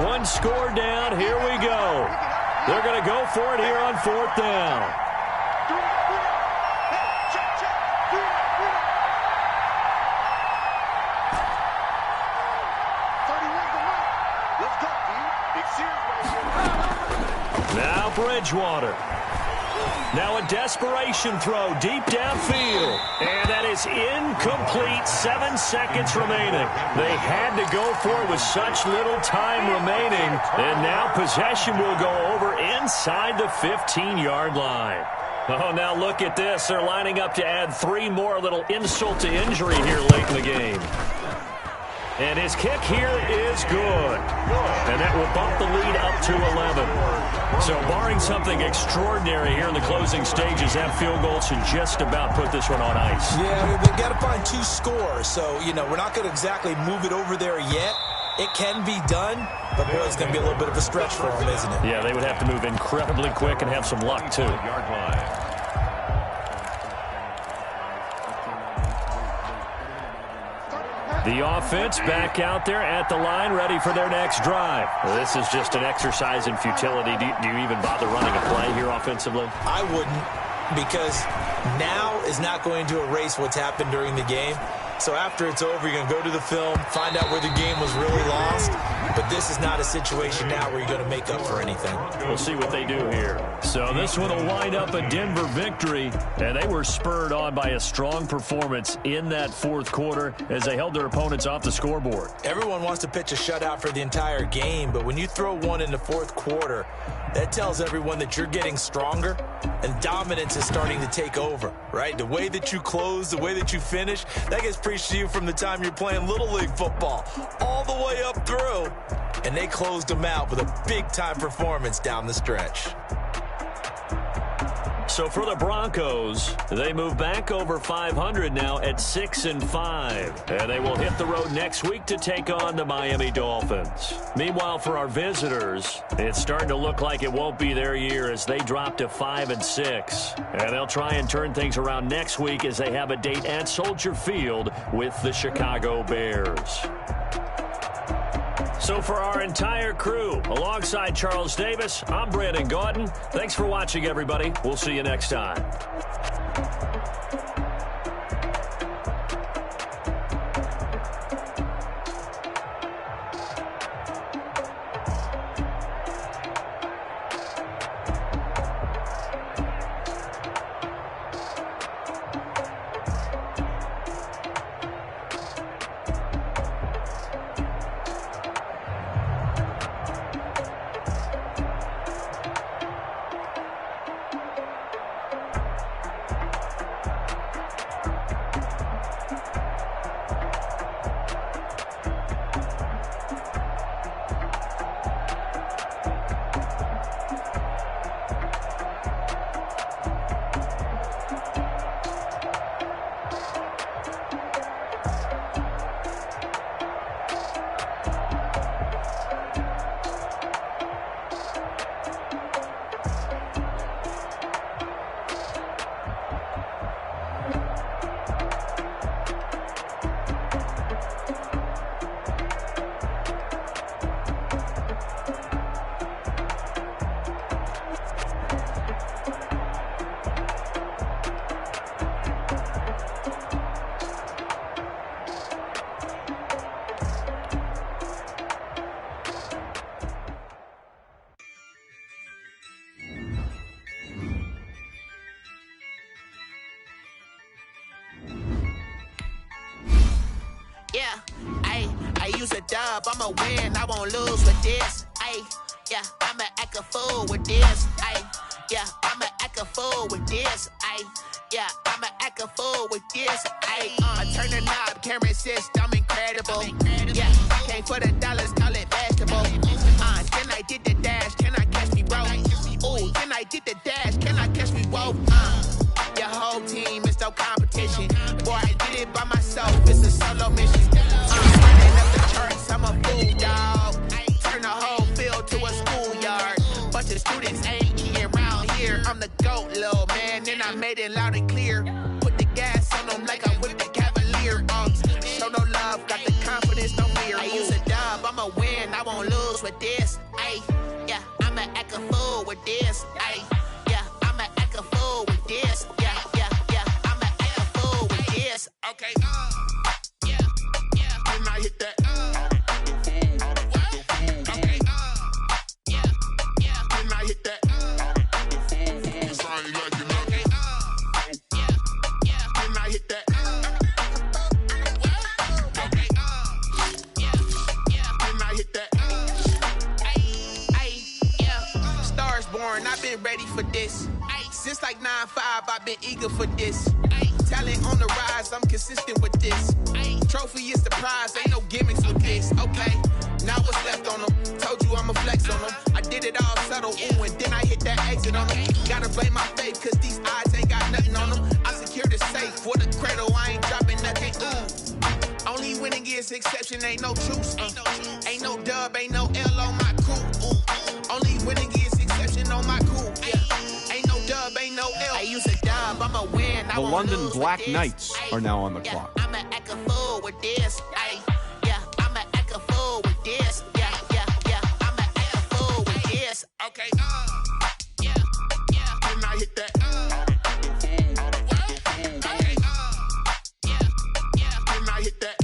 1 score down. Here we go. They're going to go for it here on 4th down. Now Bridgewater. Now a desperation throw deep downfield. And that is incomplete. 7 seconds remaining. They had to go for it with such little time remaining. And now possession will go over inside the 15-yard line. Oh, now look at this. They're lining up to add 3 more. A little insult to injury here late in the game. And his kick here is good. And that will bump the lead up to 11. So barring something extraordinary here in the closing stages, that field goal should just about put this one on ice. Yeah, they've got to find 2 scores. So, we're not going to exactly move it over there yet. It can be done, but boy, it's going to be a little bit of a stretch for them, isn't it? Yeah, they would have to move incredibly quick and have some luck, too. The offense back out there at the line, ready for their next drive. Well, this is just an exercise in futility. Do you even bother running a play here offensively? I wouldn't, because now is not going to erase what's happened during the game. So after it's over, you're going to go to the film, find out where the game was really lost. But this is not a situation now where you're going to make up for anything. We'll see what they do here. So this one will wind up a Denver victory. And they were spurred on by a strong performance in that fourth quarter as they held their opponents off the scoreboard. Everyone wants to pitch a shutout for the entire game, but when you throw one in the fourth quarter, that tells everyone that you're getting stronger and dominance is starting to take over, right? The way that you close, the way that you finish, that gets preached to you from the time you're playing Little League football all the way up through. And they closed them out with a big-time performance down the stretch. So for the Broncos, they move back over 500 now at 6-5. And they will hit the road next week to take on the Miami Dolphins. Meanwhile, for our visitors, it's starting to look like it won't be their year as they drop to 5-6. And they'll try and turn things around next week as they have a date at Soldier Field with the Chicago Bears. So for our entire crew, alongside Charles Davis, I'm Brandon Gaudin. Thanks for watching, everybody. We'll see you next time. Yeah, I use a dub, I'ma win, I won't lose with this. Yeah, I'ma act a fool with this. Yeah, I'ma act a fool with this. Yeah, I'ma act a fool with this. I turn the knob, camera assist, I'm incredible. Yeah, came for the dollars, call it basketball. Then I did the dash, can I catch me, bro? Ooh, then I did the dash, can I catch me, whoa? Your whole team is no competition. Boy, I did it by myself, it's a solo mission. Running up the charts, I'm a fool, dog. Turn the whole field to a schoolyard. Bunch of students ain't eating around here. I'm the GOAT, little man, and I made it loud and clear. Put the gas on them like I whipped the Cavalier. Show no love, got the confidence, no fear. I use a dub, I'ma win, I won't lose with this. Yeah, I'ma act a fool with this. Yeah, I'ma act a fool with this. Yeah, I'ma act a fool with this. Okay, yeah, then I hit that. Okay, yeah, then I hit that. stars born, I've been ready for this. Since like 9-5, I've been eager for this. Talent on the rise, I'm consistent with this. Trophy is the prize, ain't no gimmicks with this. Okay, now what's left on them? Told you I'ma flex on them. I did it all subtle, ooh, and then I hit that exit on them. Gotta blame my faith, cause these odds ain't got nothing on them. I secured the safe for the cradle, I ain't dropping nothing. Only winning is exception, ain't no truce. Ain't no dub, ain't no L on my crew. Only winning is exception on my crew. Ain't no dub, ain't no L. I use a dub, I'm a win. The London Black Knights are now on the clock. I'ma act a fool with this. I'ma act a fool with this. I'ma act a fool with this. Okay, yeah. Then I hit that. Then I hit that.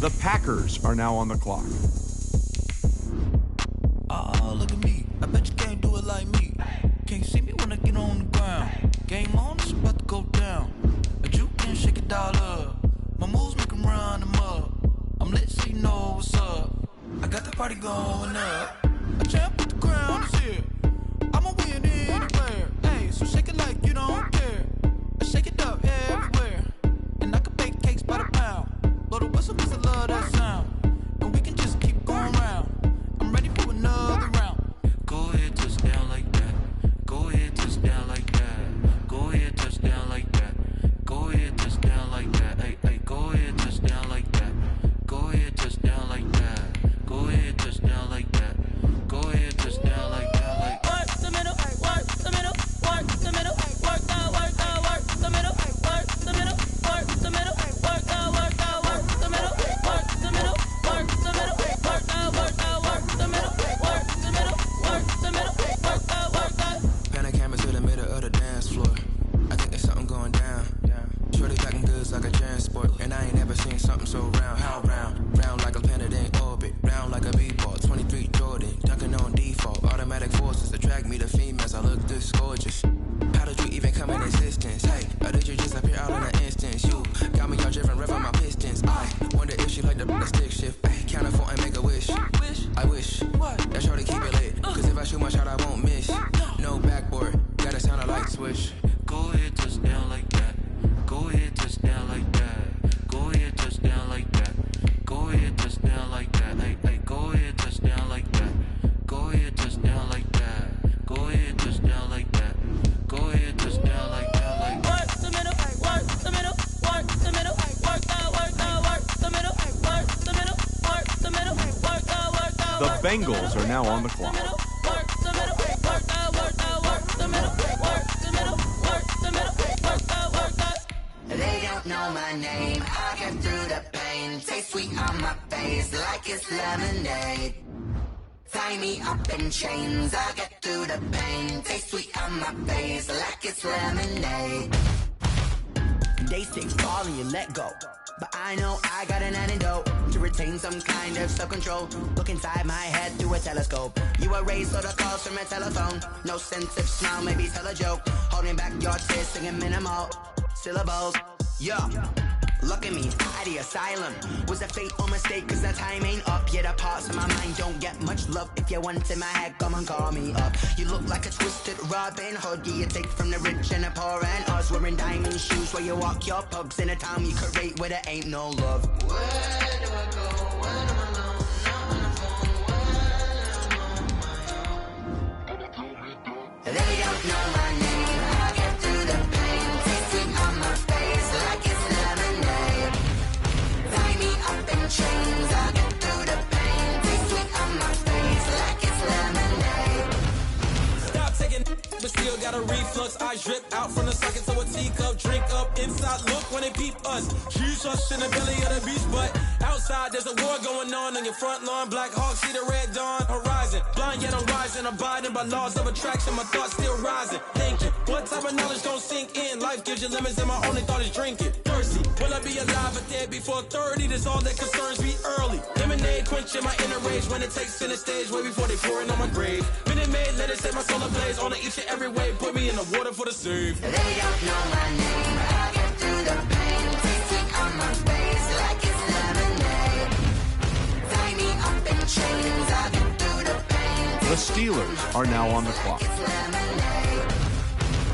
The Packers are now on the clock. Oh, look at me. I bet you can't do it like me. Can't see me when I get on the ground. Game on, it's about to go down. But you can shake it all up. My moves make them run them up. I'm lit so you know what's up. I got the party going up. I jump with the ground. my shot, I won't miss. No backboard, gotta sound a light switch. Go ahead, touchdown like that. Go ahead, touchdown like that. Go ahead, touchdown like that. Go ahead, touchdown like that. Hey, hey, go ahead, touchdown like that. Go ahead, touchdown like that. Go ahead, touchdown like that. Go ahead, touchdown like that. Like work the middle, work the middle, work the middle, work that, work the middle, work the middle, work the middle, work that, work that. The Bengals are now on the clock. Work the middle, work that, work that, work the middle, work the middle, work the middle, work that, work that. They don't know my name. I get through the pain. Taste sweet on my face like it's lemonade. Tie me up in chains. I get through the pain. Taste sweet on my face like it's lemonade. They say fall and you let go, but I know I got an antidote to retain some kind of self-control. Look inside my head through a telescope. You erase all the calls from a telephone. No sense of smile, maybe tell a joke. Holding back your tears, singing minimal syllables. Yeah, look at me, at the asylum. Was a fate or mistake, cause the time ain't up. Yet the parts of my mind don't get much love. If you want in my head, come and call me up. You look like a twisted Robin Hood. You take from the rich and the poor and us. Wearing diamond shoes where you walk your pugs in a town you create where there ain't no love. Where do I go when I'm alone? Not on the phone, when I'm on my own. They don't know my name. I get through the pain. Taste sweet on my face like it's lemonade. Tie me up in chains. I get through the pain. Taste sweet on my face like it's lemonade. Stop taking, but still got a reflux. I drip out from the socket to a teacup. Drink up inside, look when they peep us. She's us in the belly of the beach, but outside there's a war going on your front lawn. Black Hawk, see the red dawn horizon. Blind yet I'm rising, abiding by laws of attraction. My thoughts still rising, thinking what type of knowledge don't sink in. Life gives you limits and my only thought is drinking. Thirsty, will I be alive or dead before 30? That's all that concerns me early. Lemonade quenching my inner rage when it takes center stage way before they pour it on my grave. Minute Maid, let it set my soul ablaze on each and every way. Put me in the water for the save. They don't know my name. I get through the pain. Taste sweet on my face like it's lemonade. Tie me up in chains. I get through the pain. The Steelers are now on the clock. It's lemonade.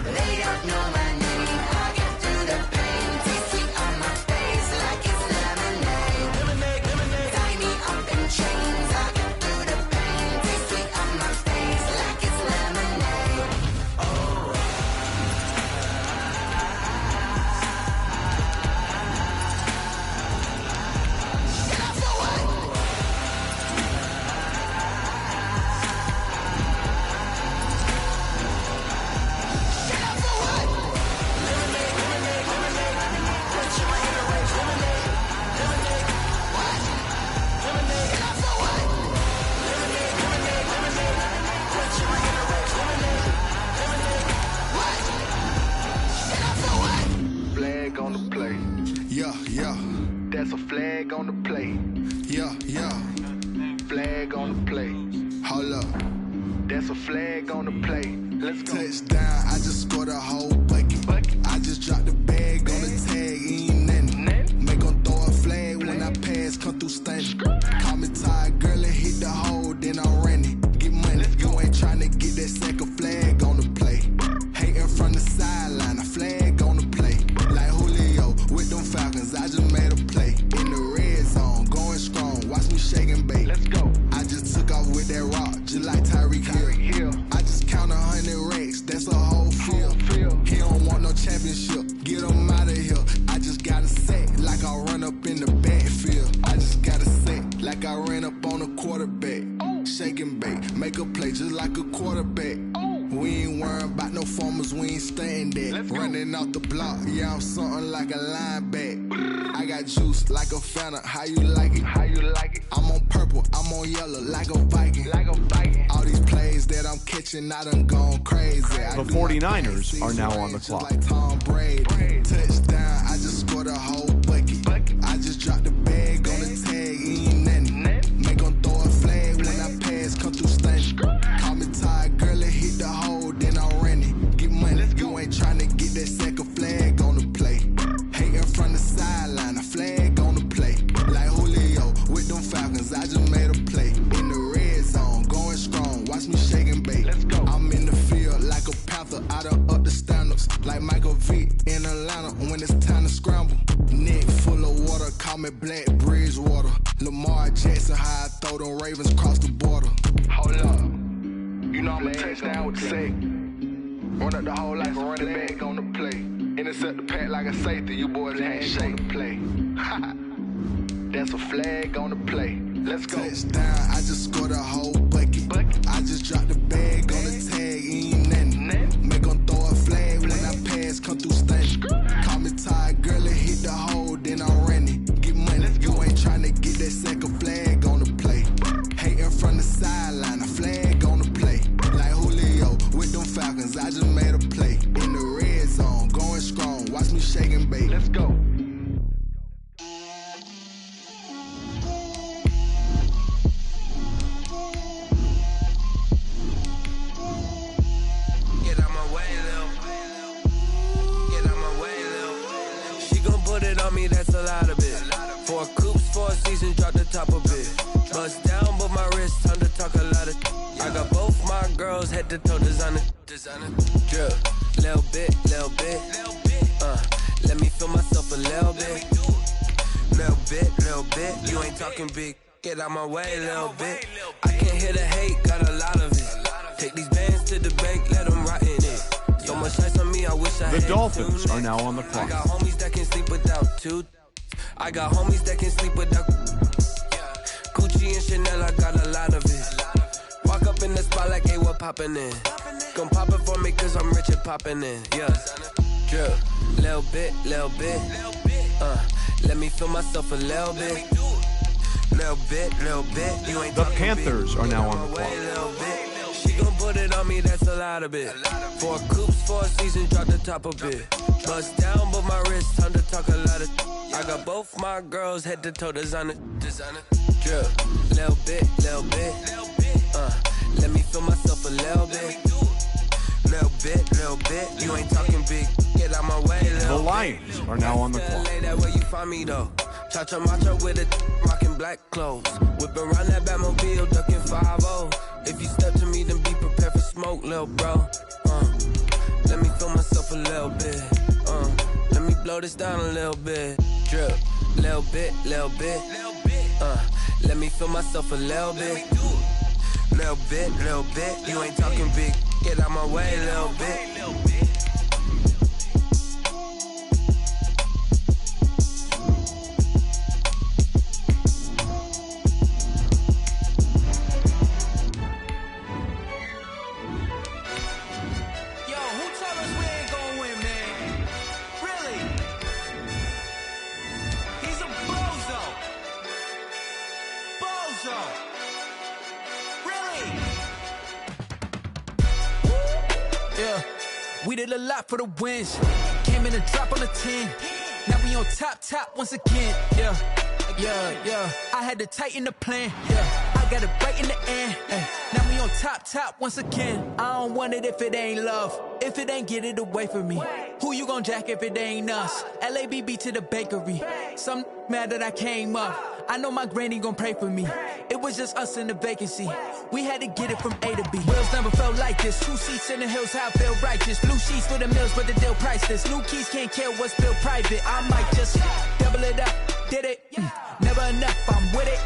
They don't know my name. I get through the pain. Taste sweet on my face like it's lemonade. Lemonade, lemonade. Tie me up in chains. I get through the pain. Taste sweet on my face like it's lemonade. Oh. Get up for what? Get up for what? Lemonade, lemonade, lemonade. Quenching my inner rage. Lemonade. Lemonade, What? lemonade. Get up for what? Lemonade, lemonade, lemonade. Quenching my inner rage. Lemonade. What? Get up for what? Flag on the play. Yeah, yeah, That's a flag on the play. yeah, yeah. Flag on the play. Hold up. That's a flag on the play. Let's go. Touchdown, I just scored a whole bucket. I just dropped the bag on the tag, ain't nothing. Make 'em throw a flag when I pass, come through stunning. Call me tired, girl, and hit the hole, then I'm running. Get money, you ain't tryna get that second flag on the play. Hating from the sideline, a flag on the play. Like Julio with them Falcons, I just made a play. In the red zone, going strong, watch me shake and bake. Let's go. I just took off with that rock, just like Tyreek Hill. I just count 100 racks, that's a whole field. He don't want no championship, get him out of here. I just got a set, like I run up in the backfield. I just got a set, like I ran up on a quarterback. Shake and bake, make a play just like a quarterback. We ain't worrying about no formers, we ain't staying there. Running off the block, yeah, I'm something like a lineback. I got juice like a Fanta, how you like it? How you like it? I'm on purple, I'm on yellow, like a Viking. Like a Viking. All these plays that I'm catching, I done gone crazy. The 49ers are now on the clock. Like Tom Brady. Touchdown, I just scored a whole bucket. I just dropped the bag on the tag, ain't nothing. Make 'em throw a flag when I pass, come through stunning. Call me tired, girl, and hit the hole, then I'm running. Get money, you ain't tryna get that second flag on the play. Hating from the sideline, a flag on the play. Like Julio with them Falcons, I just made a play. In the red zone, going strong, watch me shake and bake. told them Ravens crossed the border. Hold up. You know I'm a touchdown with the sack. Run up the hole like a running back on the play. Intercept the pack like a safety. You boys ain't shake the play. That's a flag on the play. Let's go. Touchdown, I just scored a whole bucket. I just dropped the bag on the tag, ain't nothing. Make them throw a flag when I pass, come through stunning. Call me tired, girl, it hit the hole, then I'm running. Get money, you ain't tryna get that second flag on the play. Hating from the sideline, a flag on the play. Like Julio with them Falcons, I just made a play. In the red zone, going strong, watch me shake and bake. Let's go. Me, that's a lot of it. 4 coops, 4 seasons, drop the top of it. Bust down, but my wrist, time to talk a lot of. I got both my girls head to toe designer. Drip, little bit. Let me feel myself a little bit. Little bit. You ain't talking big. Get out my way, little bit. I can't hear the hate, got a lot of it. Take these bands to the bank, let them rot in it. So much ice on me, I wish I had. The Dolphins are now on the clock. I got homies that can sleep without two. I got homies that can sleep without. Gucci and Chanel, I got a lot of it. Walk up in the spot like, hey, what poppin' in? Gon' pop it for me, cause I'm rich and poppin' in. Yeah. Drip, little bit. Let me feel myself a little bit. Little bit. You ain't the Panthers are now on the clock. She gon' put it on me, that's a lot of it. 4 coops, 4 seasons, drop the top of it. Bust down, but my wrist, time to talk a lot of. I got both my girls head to toe designer. Drip, little bit. Let me feel myself a little bit. Little bit. You ain't talking big. Get out my way, little. The Lions are now on the clock. That where you find me though. Cha-cha macho with it, rocking black clothes. Whipping around that Batmobile, ducking 5-0. If you step to me, then be prepared for smoke, little bro. Let me feel myself a little bit. Let me blow this down a little bit. Drip, little bit. Let me feel myself a little bit. Little bit. You ain't talking big. Get out my way, little bit. We did a lot for the wins. Came in and drop on the 10. Now we on top once again. Yeah. I had to tighten the plan. Yeah. I got it right in the end. Now we on top once again. I don't want it if it ain't love. If it ain't, get it away from me. Who you gon' jack if it ain't us? LABB to the bakery. Some mad that I came up. I know my granny gon' pray for me. It was just us in the vacancy. We had to get it from A to B. Wheels never felt like this. 2 seats in the hills, how I feel righteous. Blue sheets for the mills, but the deal priceless. New keys can't kill what's built private. I might just double it up. Did it? Never enough, I'm with it.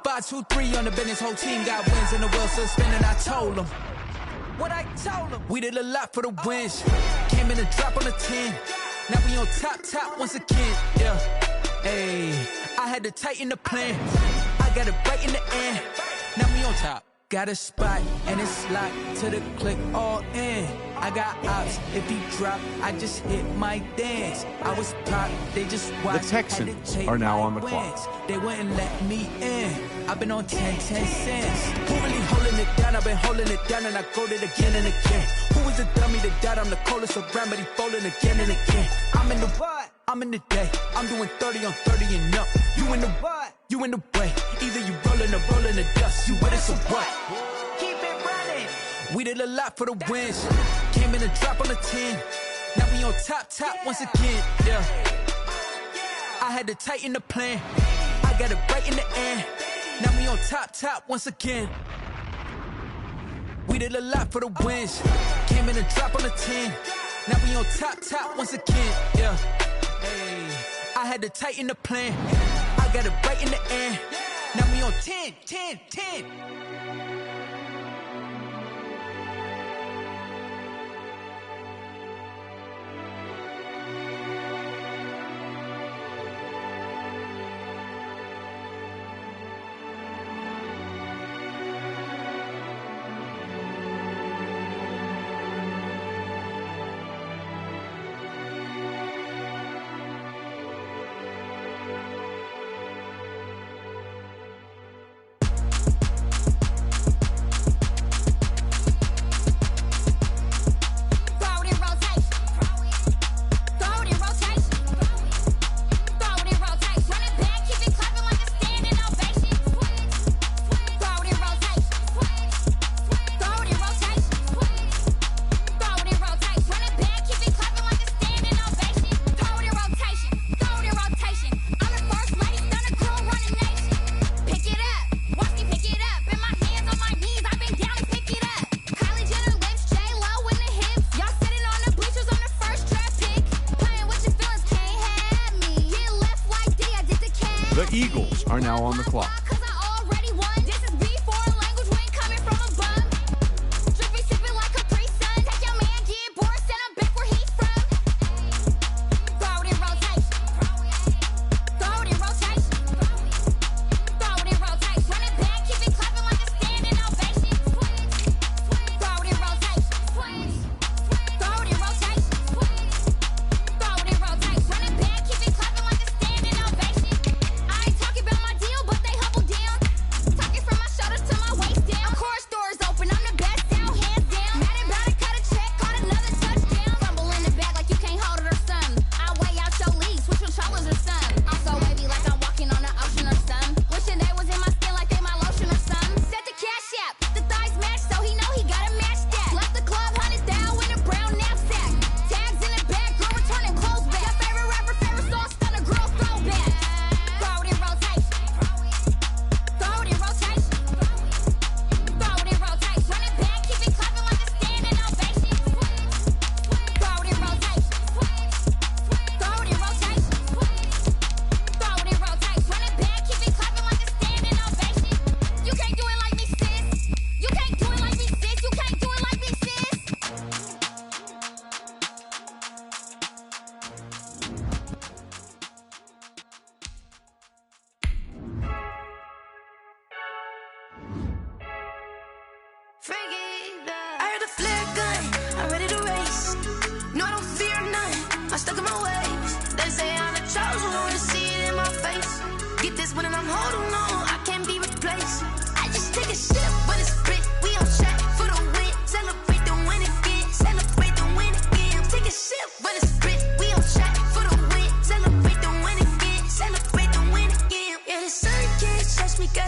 5, 2, 3 on the business. Whole team got wins and the wheels still spinning. I told them what I told them. We did a lot for the wins. Came in and drop on the 10. Now we on top once again. Yeah. Hey, I had to tighten the plan. I got it right in the end. Now we on top. Got a spot and it's locked to the click all in. I got ops, if he drop, I just hit my dance. I was top, they just watched. The Texans are now on the clock. They wouldn't let me in. I've been on 10 cents. Who really holding it down? I've been holding it down and I go it again and again. Who was the dummy that died? I'm the coldest around, but he folding again and again. I'm in the what? I'm in the day. I'm doing 30 on 30 and up. You in the what? You in the way. Either you rolling or rolling the dust. You with it, so what? Keep it running. We did a lot for the wins. Came in and drop on the 10. Now we on top once again. Yeah. I had to tighten the plan. I got it right in the end. Now we on top once again. We did a lot for the wins. Came in and drop on the 10. Now we on top once again. Yeah. Hey, I had to tighten the plan. I got it right in the end. Now we on 10, 10, 10. The Eagles are now on the clock.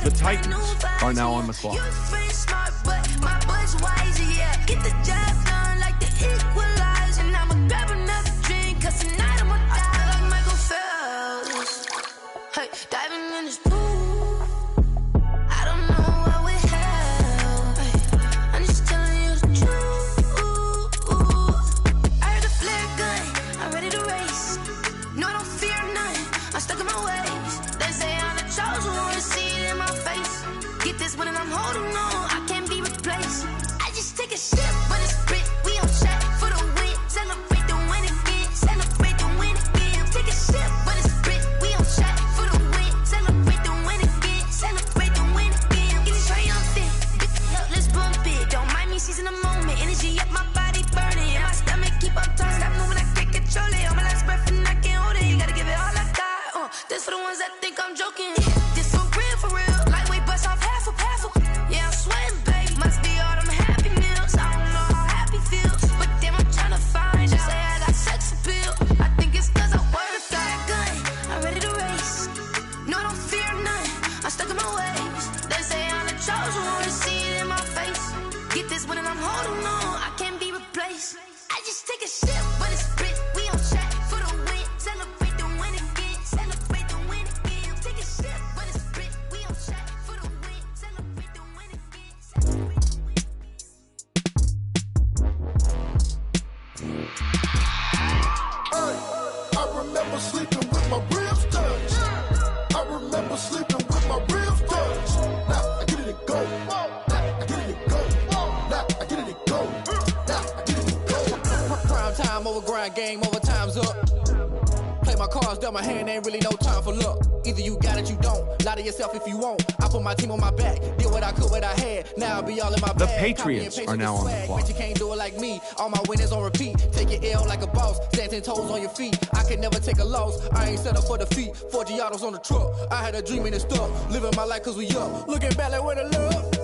The Titans are now on the clock. Get the job done like the equalizer. And I'ma grab another drink, cause tonight I'ma die like Michael Phelps. Hey, diving in this pool, I don't know what would help. Hey, I'm just telling you the truth. I heard the flare gun, I'm ready to race. No, I don't fear none, I'm stuck in my ways. They say I'm the chosen one, to see it in my face. Get this one and I'm holding on, I can't be replaced. I just take a sip when it's split, we on track for the win. Celebrate the win again, celebrate the win again. Take a sip when it's split, we on track for the win. Celebrate the win again, celebrate the win again. Get it triumphant, let's bump it. Don't mind me seizing the moment, energy up my body burning. And my stomach keep on turning, stop moving, I can't control it. On my last breath and I can't hold it, you gotta give it all I got. This for the ones that think I'm joking. This for real, lightweight bust off half a. Yeah, I'm sweating, baby, must be all them happy meals. I don't know how happy feels, but damn, I'm trying to find out. Say I got sex appeal, I think it's cause I wear the flag gun. I'm ready to race, no, I don't fear none, I'm stuck in my ways. They say I'm the chosen one, to see it in my face. Get this one and I'm holding on, I can't be replaced. I just take a sip when it's split, we on track for the win. Celebrate the win again, celebrate the win again. Take a sip when it's split, we on track for the win. Celebrate the win again, celebrate the win. I remember sleeping with my ribs touched. I remember sleeping with my ribs touched. Time over grind, game over, time's up. Play my cards, dealt my hand, ain't really no time for luck. Either you got it, you don't. Lie to yourself if you won't. I put my team on my back, did what I could, what I had. Now I'll be all in my bag. The Patriots are now on the clock. Bet you can't do it like me. All my winners on repeat. Take your L like a boss. Stand 10 toes on your feet. I can never take a loss. I ain't set up for defeat. 4 Giottos on the truck. I had a dream and it stuck. Living my life cause we up. Looking back like where the love.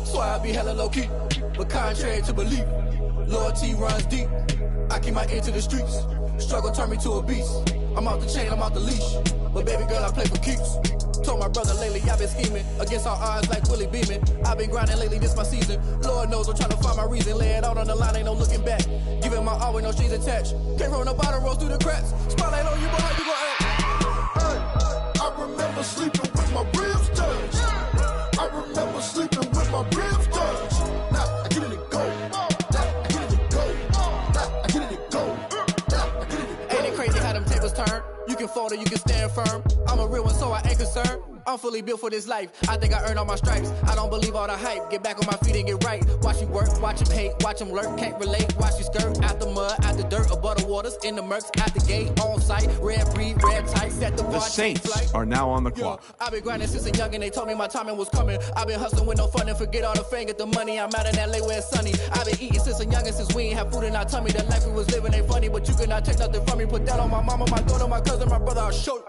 So I be hella low key. But contrary to belief, loyalty runs deep. I keep my ear to the streets. Struggle turned me to a beast. I'm out the chain, I'm out the leash. But baby girl, I play for keeps. Told my brother lately, I've been scheming. Against all odds like Willie Beeman. I've been grinding lately, this my season. Lord knows I'm trying to find my reason. Lay it out on the line, ain't no looking back. Giving my all with no strings attached. Came from the bottom, rose through the cracks. Spotlight on you, boy, how you gon' act? Hey, I remember sleeping with my ribs touched. I remember sleeping with my ribs touched. Now I get it and go. Now I get it and go. Now I get it and go. Ain't it crazy how them tables turn? You can fold or you can stand firm. I'm a real one, so I ain't concerned. I'm fully built for this life. I think I earned all my stripes. I don't believe all the hype. Get back on my feet and get right. Watch you work, watch him hate, watch him lurk. Can't relate, watch you skirt. Out the mud, out the dirt, above the waters, in the murks, out the gate, on site. Red breed, red tight, set the bar. The Saints are now on the clock. I've been grinding since a youngin', they told me my timing was coming. I've been hustling with no fun and forget all the fame, get the money. I'm out in LA where it's sunny. I've been eating since a youngin', since we ain't have food in our tummy. The life we was living ain't funny, but you cannot take nothing from me. Put that on my mama, my daughter, my cousin, my brother, I'll show you.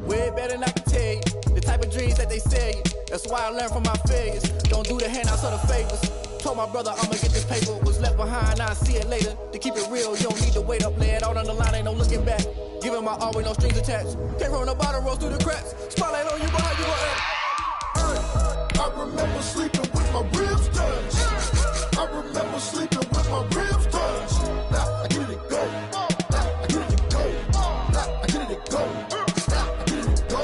Way better than I can tell you. The type of dreams that they sell you. That's why I learned from my failures. Don't do the handouts or the favors. Told my brother I'ma get this paper. Was left behind, I'll see it later. To keep it real, you don't need to wait up. Lay it out on the line, ain't no looking back. Giving my all with no strings attached. Came from the bottom, rose through the cracks. Spotlight on you, boy, how you gon' act? I remember sleeping with my ribs touched. I remember sleeping with my ribs touched. Now I get it and go. Now I get it and go. Now I get it and go. Now I get it and go.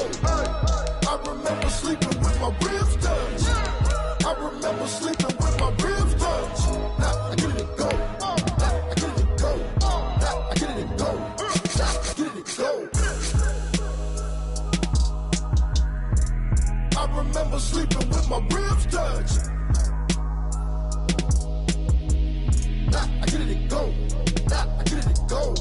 I remember sleeping with my ribs touched. I remember sleeping with my ribs touched. Now I get it and go. Now I get it and go. Now I get it and go. Now I get it and go. I remember sleeping with my ribs touched. Now I get it and go. Now I get it and go.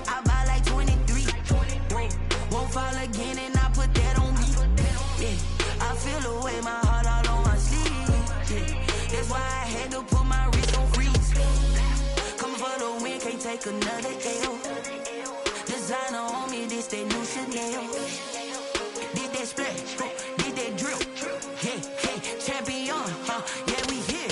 I buy like 23. Won't fall again and I put that on me. Yeah, I feel the way my heart all on my sleeve. Yeah, that's why I had to put my wrist on freeze. Coming for the win, can't take another L. Designer on me, this that new Chanel. Did that splash, did that drill. Yeah, champion, yeah, we here.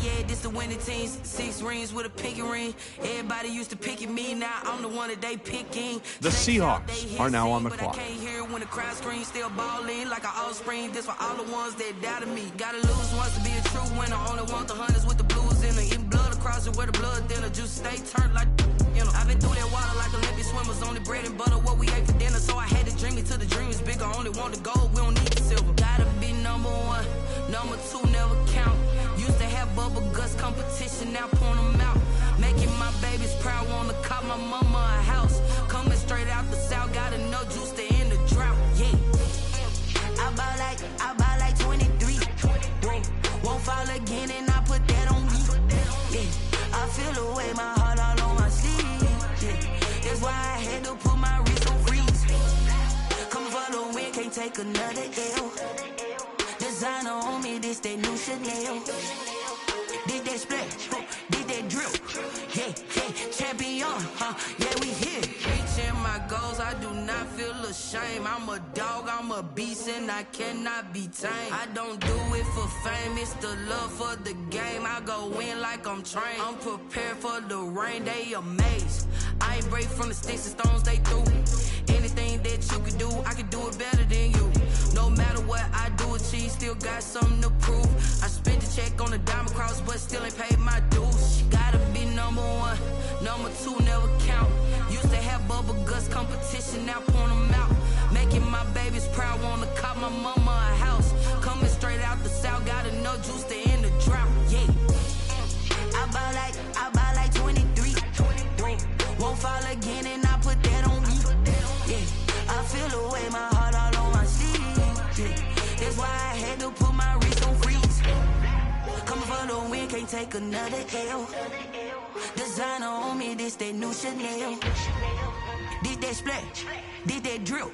Yeah, this the winning team. 6 rings with a pinky ring. Everybody used to pick at me, now I'm the one that they picking. The Seahawks are now on the clock. I can't hear when the crowd screams, still balling like an offspring. This for all the ones that doubted me. Gotta lose once to be a true winner. Only want the hunters with the blues in it. Eating blood across it where the blood thinner. Juice stay turned like, you know. I've been through that water like Olympic swimmers. Only bread and butter, what we ate for dinner. So I had to dream it till the dream is bigger. Only want the gold, we don't need the silver. Gotta be number 1, number 2 never count. Used to have bubble guts competition, now point them out. Making my babies proud, wanna cop my mama a house. Coming straight out the south, got enough juice to end the drought. Yeah, I buy like 23. Won't fall again and I put that on me. Yeah, I feel the way my heart all on my sleeve. Yeah, that's why I had to put my wrist on freeze. Coming for the win, can't take another L. Designer on me, this that new Chanel. Did that splash, did that drill. Yeah, champion, yeah, we here. Reaching my goals, I do not feel ashamed. I'm a dog, I'm a beast, and I cannot be tamed. I don't do it for fame, it's the love for the game. I go in like I'm trained. I'm prepared for the rain, they amazed. I ain't break from the sticks and stones they threw. Anything that you can do, I can do it better than you. No matter what I do, achieve, still got something to prove. I spent the check on the diamond cross, but still ain't paid my dues. Gotta be number 1, number 2 never count. Used to have bubble guts competition, now point them out. Making my babies proud, wanna cop my mama a house. Coming straight out the south, got enough juice to can't take another L. Designer on me, this that new Chanel. Did that splash, did that drill.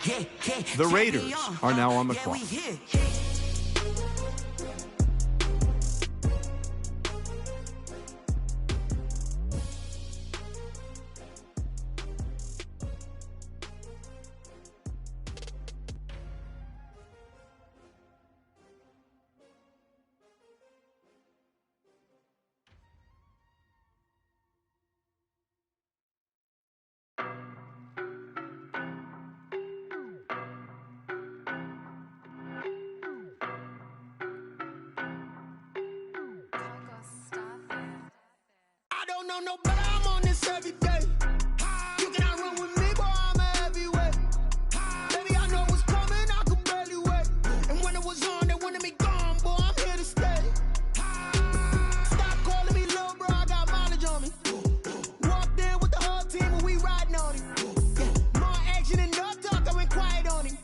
Yeah, yeah. The Raiders are now on the clock. I don't know no better, I'm on this every day. You cannot run with me, boy, I'm a heavyweight. Baby, I know what's coming, I could barely wait. And when it was on, they wanted me gone, boy, I'm here to stay. Stop calling me little bro, I got mileage on me. Walked in with the whole team and we riding on him. Yeah, more action and no talk, I went quiet on him.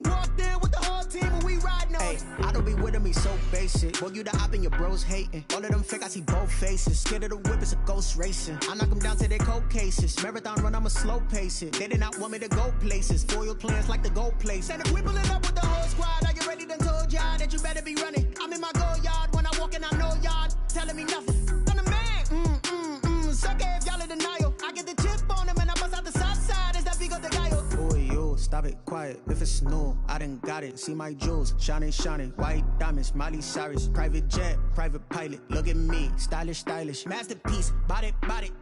Walked in with the whole team and we riding on him. I don't be with him, he's so basic. Boy, you the op and your bros hating. All of them fake, I see both faces. Scared of the whip, it's a ghost racing. I knock them down to their cold cases. Marathon run, I'ma slow pace it. They did not want me to go places. Foil plans like the gold place. And if we pulling up with the whole squad, I get ready to told y'all that you better be running. I'm in my go yard when I walk in, I know y'all telling me nothing. I'm the man, sucker if y'all in denial. I get the chip on them and I bust out the south side. Is that big of the guy? Boy, yo, stop it, quiet. If it's new, I done got it. See my jewels, shining, shining. White diamonds, Miley Cyrus. Private jet, private pilot. Look at me, stylish, stylish. Masterpiece, body,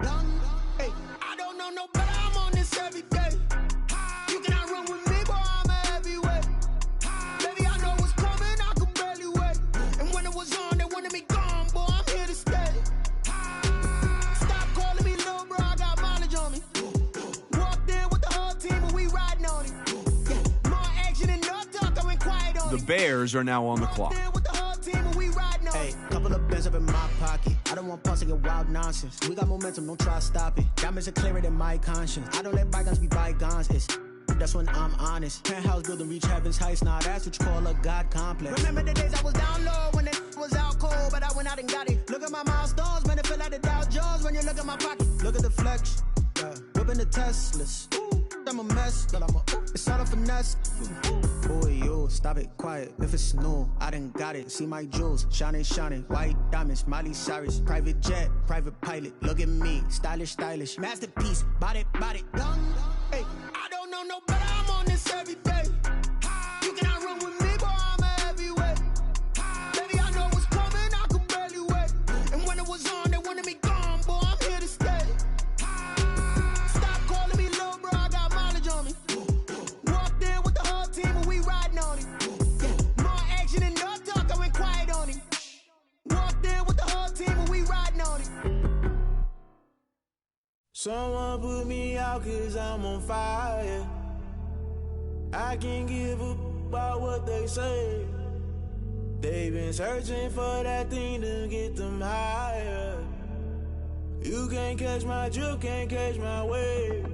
young. Hey, I don't know no better, I'm on this every day. You cannot run with me, boy, I'm a heavyweight. Baby, I know what's coming, I could barely wait. And when it was on, they wanted me gone, boy, I'm here to stay. Stop calling me little bro, I got mileage on me. Walked in with the whole team and we riding on him. Yeah, more action and no talk, I went quiet on him. The Bears are now on the clock. Hey, couple of bins up in my pocket. I don't want pause to get wild nonsense. We got momentum, don't try to stop it. Diamonds are clearer than my conscience. I don't let bygones be bygones. That's when I'm honest. Penthouse building, reach heaven's heights. Now that's what you call a God complex. Remember the days I was down low when it was out cold, but I went out and got it. Look at my milestones, man, it feel like the Dow Jones when you look at my pocket. Look at the flex, yeah. Whipping the Teslas. I'm a mess, but it's all a finesse. Boy, yo, stop it, quiet. If it's new, I done got it. See my jewels, shining, shining. White diamonds, Miley Cyrus. Private jet, private pilot. Look at me, stylish, stylish. Masterpiece, body, young. Hey, I don't know no better, I'm on this every day. You cannot run with me, boy, I'm a heavyweight. Baby, I know what's coming, I could barely wait. And when it was on, they wanted me gone, boy, I'm here to stay. Stop calling me little bro, I got mileage on me. Walked in with the whole team and we riding on him. Yeah, more action and no talk, I went quiet on him. Walked in with the whole team and we riding on him. Someone put me out cause I'm on fire. I can't give a about what they say. They've been searching for that thing to get them higher. You can't catch my drift, can't catch my wave.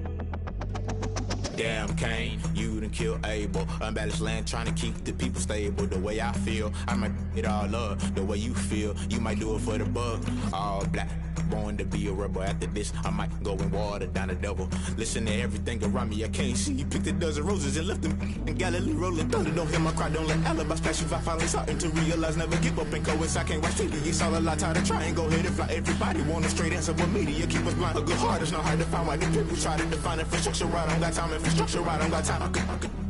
Damn Kane, you done killed Abel. Unbalanced land, trying to keep the people stable. The way I feel, I might it all up. The way you feel, you might do it for the bug. All black, born to be a rebel. After this, I might go and water down the devil. Listen to everything around me, I can't see. You picked a dozen roses and left them in Galilee rolling thunder. Don't hear my cry, don't let alibi splash you. I finally starting to realize, never give up and coincide. Can't watch TV, it's all a lot. Tired of trying, go ahead and fly. Everybody want a straight answer, but media keep us blind. A good heart is not hard to find. Why the people try to define infrastructure right? I don't got time, infrastructure right? I don't got time.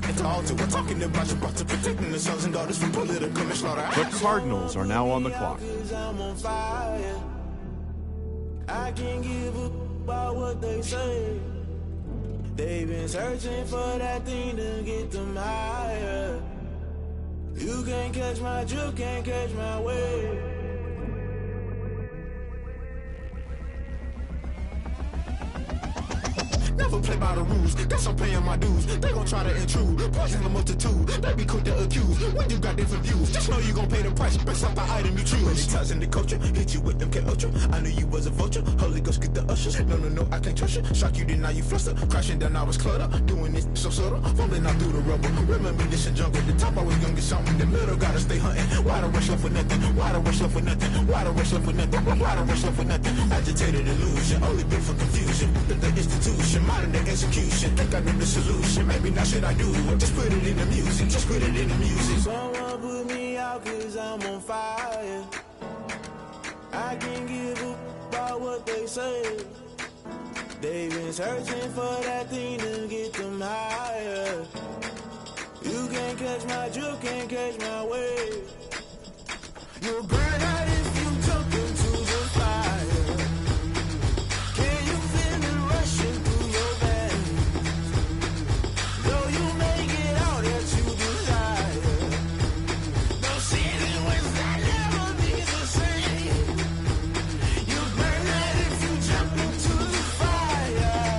It's all to we're talking about you, brought to protecting the sons and daughters from political and slaughter. The Cardinals are now on the clock. I'm on fire. I can't give a about what they say. They've been searching for that thing to get them higher. You can't catch my drift, can't catch my wave. Never play by the rules. Guess I'm paying my dues. They gon' try to intrude. Poison the multitude. They be quick to accuse. When you got different views, just know you gon' pay the price. Based off the item you choose. Many times in the culture, hit you with them K-Ultra. I knew you was a vulture. Holy Ghost get the ushers. No, I can't trust you. Shock you, then now you fluster. Crashing down, I was clutter. Doing this so subtle. Fumbling out through the rubble. Remember this in jungle. The top I was young and something. The middle gotta stay hunting. Why the rush left for nothing? Why the rush left for nothing? Why the rush left for nothing? Why the rush left for nothing? Agitated illusion. Only built for confusion. The institution. Modern day execution. Think I know the solution. Maybe now should I do it? Just put it in the music. Just put it in the music. Someone put me out 'cause I'm on fire. I can't give up about what they say. They've been searching for that thing to get them higher. You can't catch my drift, can't catch my wave. You'll burn out if you jump into the fire. Can you feel it rushing through your veins? Though you make it out that you desire. No ceiling was that never be the same. You burn out if you jump into the fire.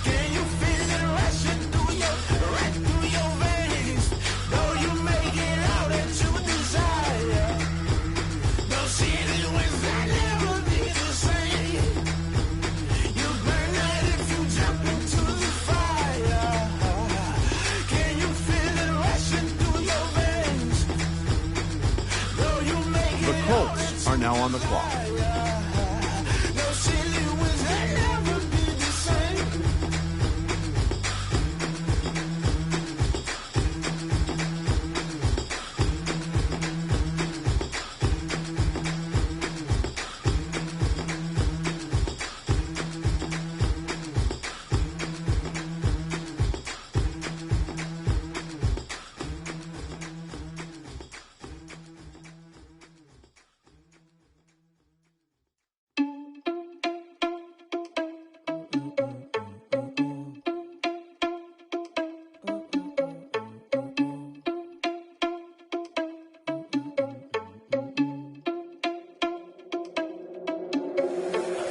Can you feel it rushing through your veins? Though you make it out that you desire. No ceiling was that never be the same. You burn out if you jump into the fire. Can you feel it rushing through your veins? Though you make The it out Colts are now on the clock. no ceiling was that never be the same.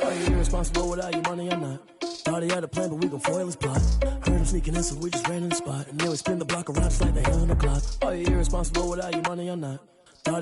Are you irresponsible without your money or not? Thought he had a plan, but we gon' foil his plot. Heard him sneaking in, so we just ran in the spot. And then we spin the block around just like the hell on the clock. Are you irresponsible without your money or not?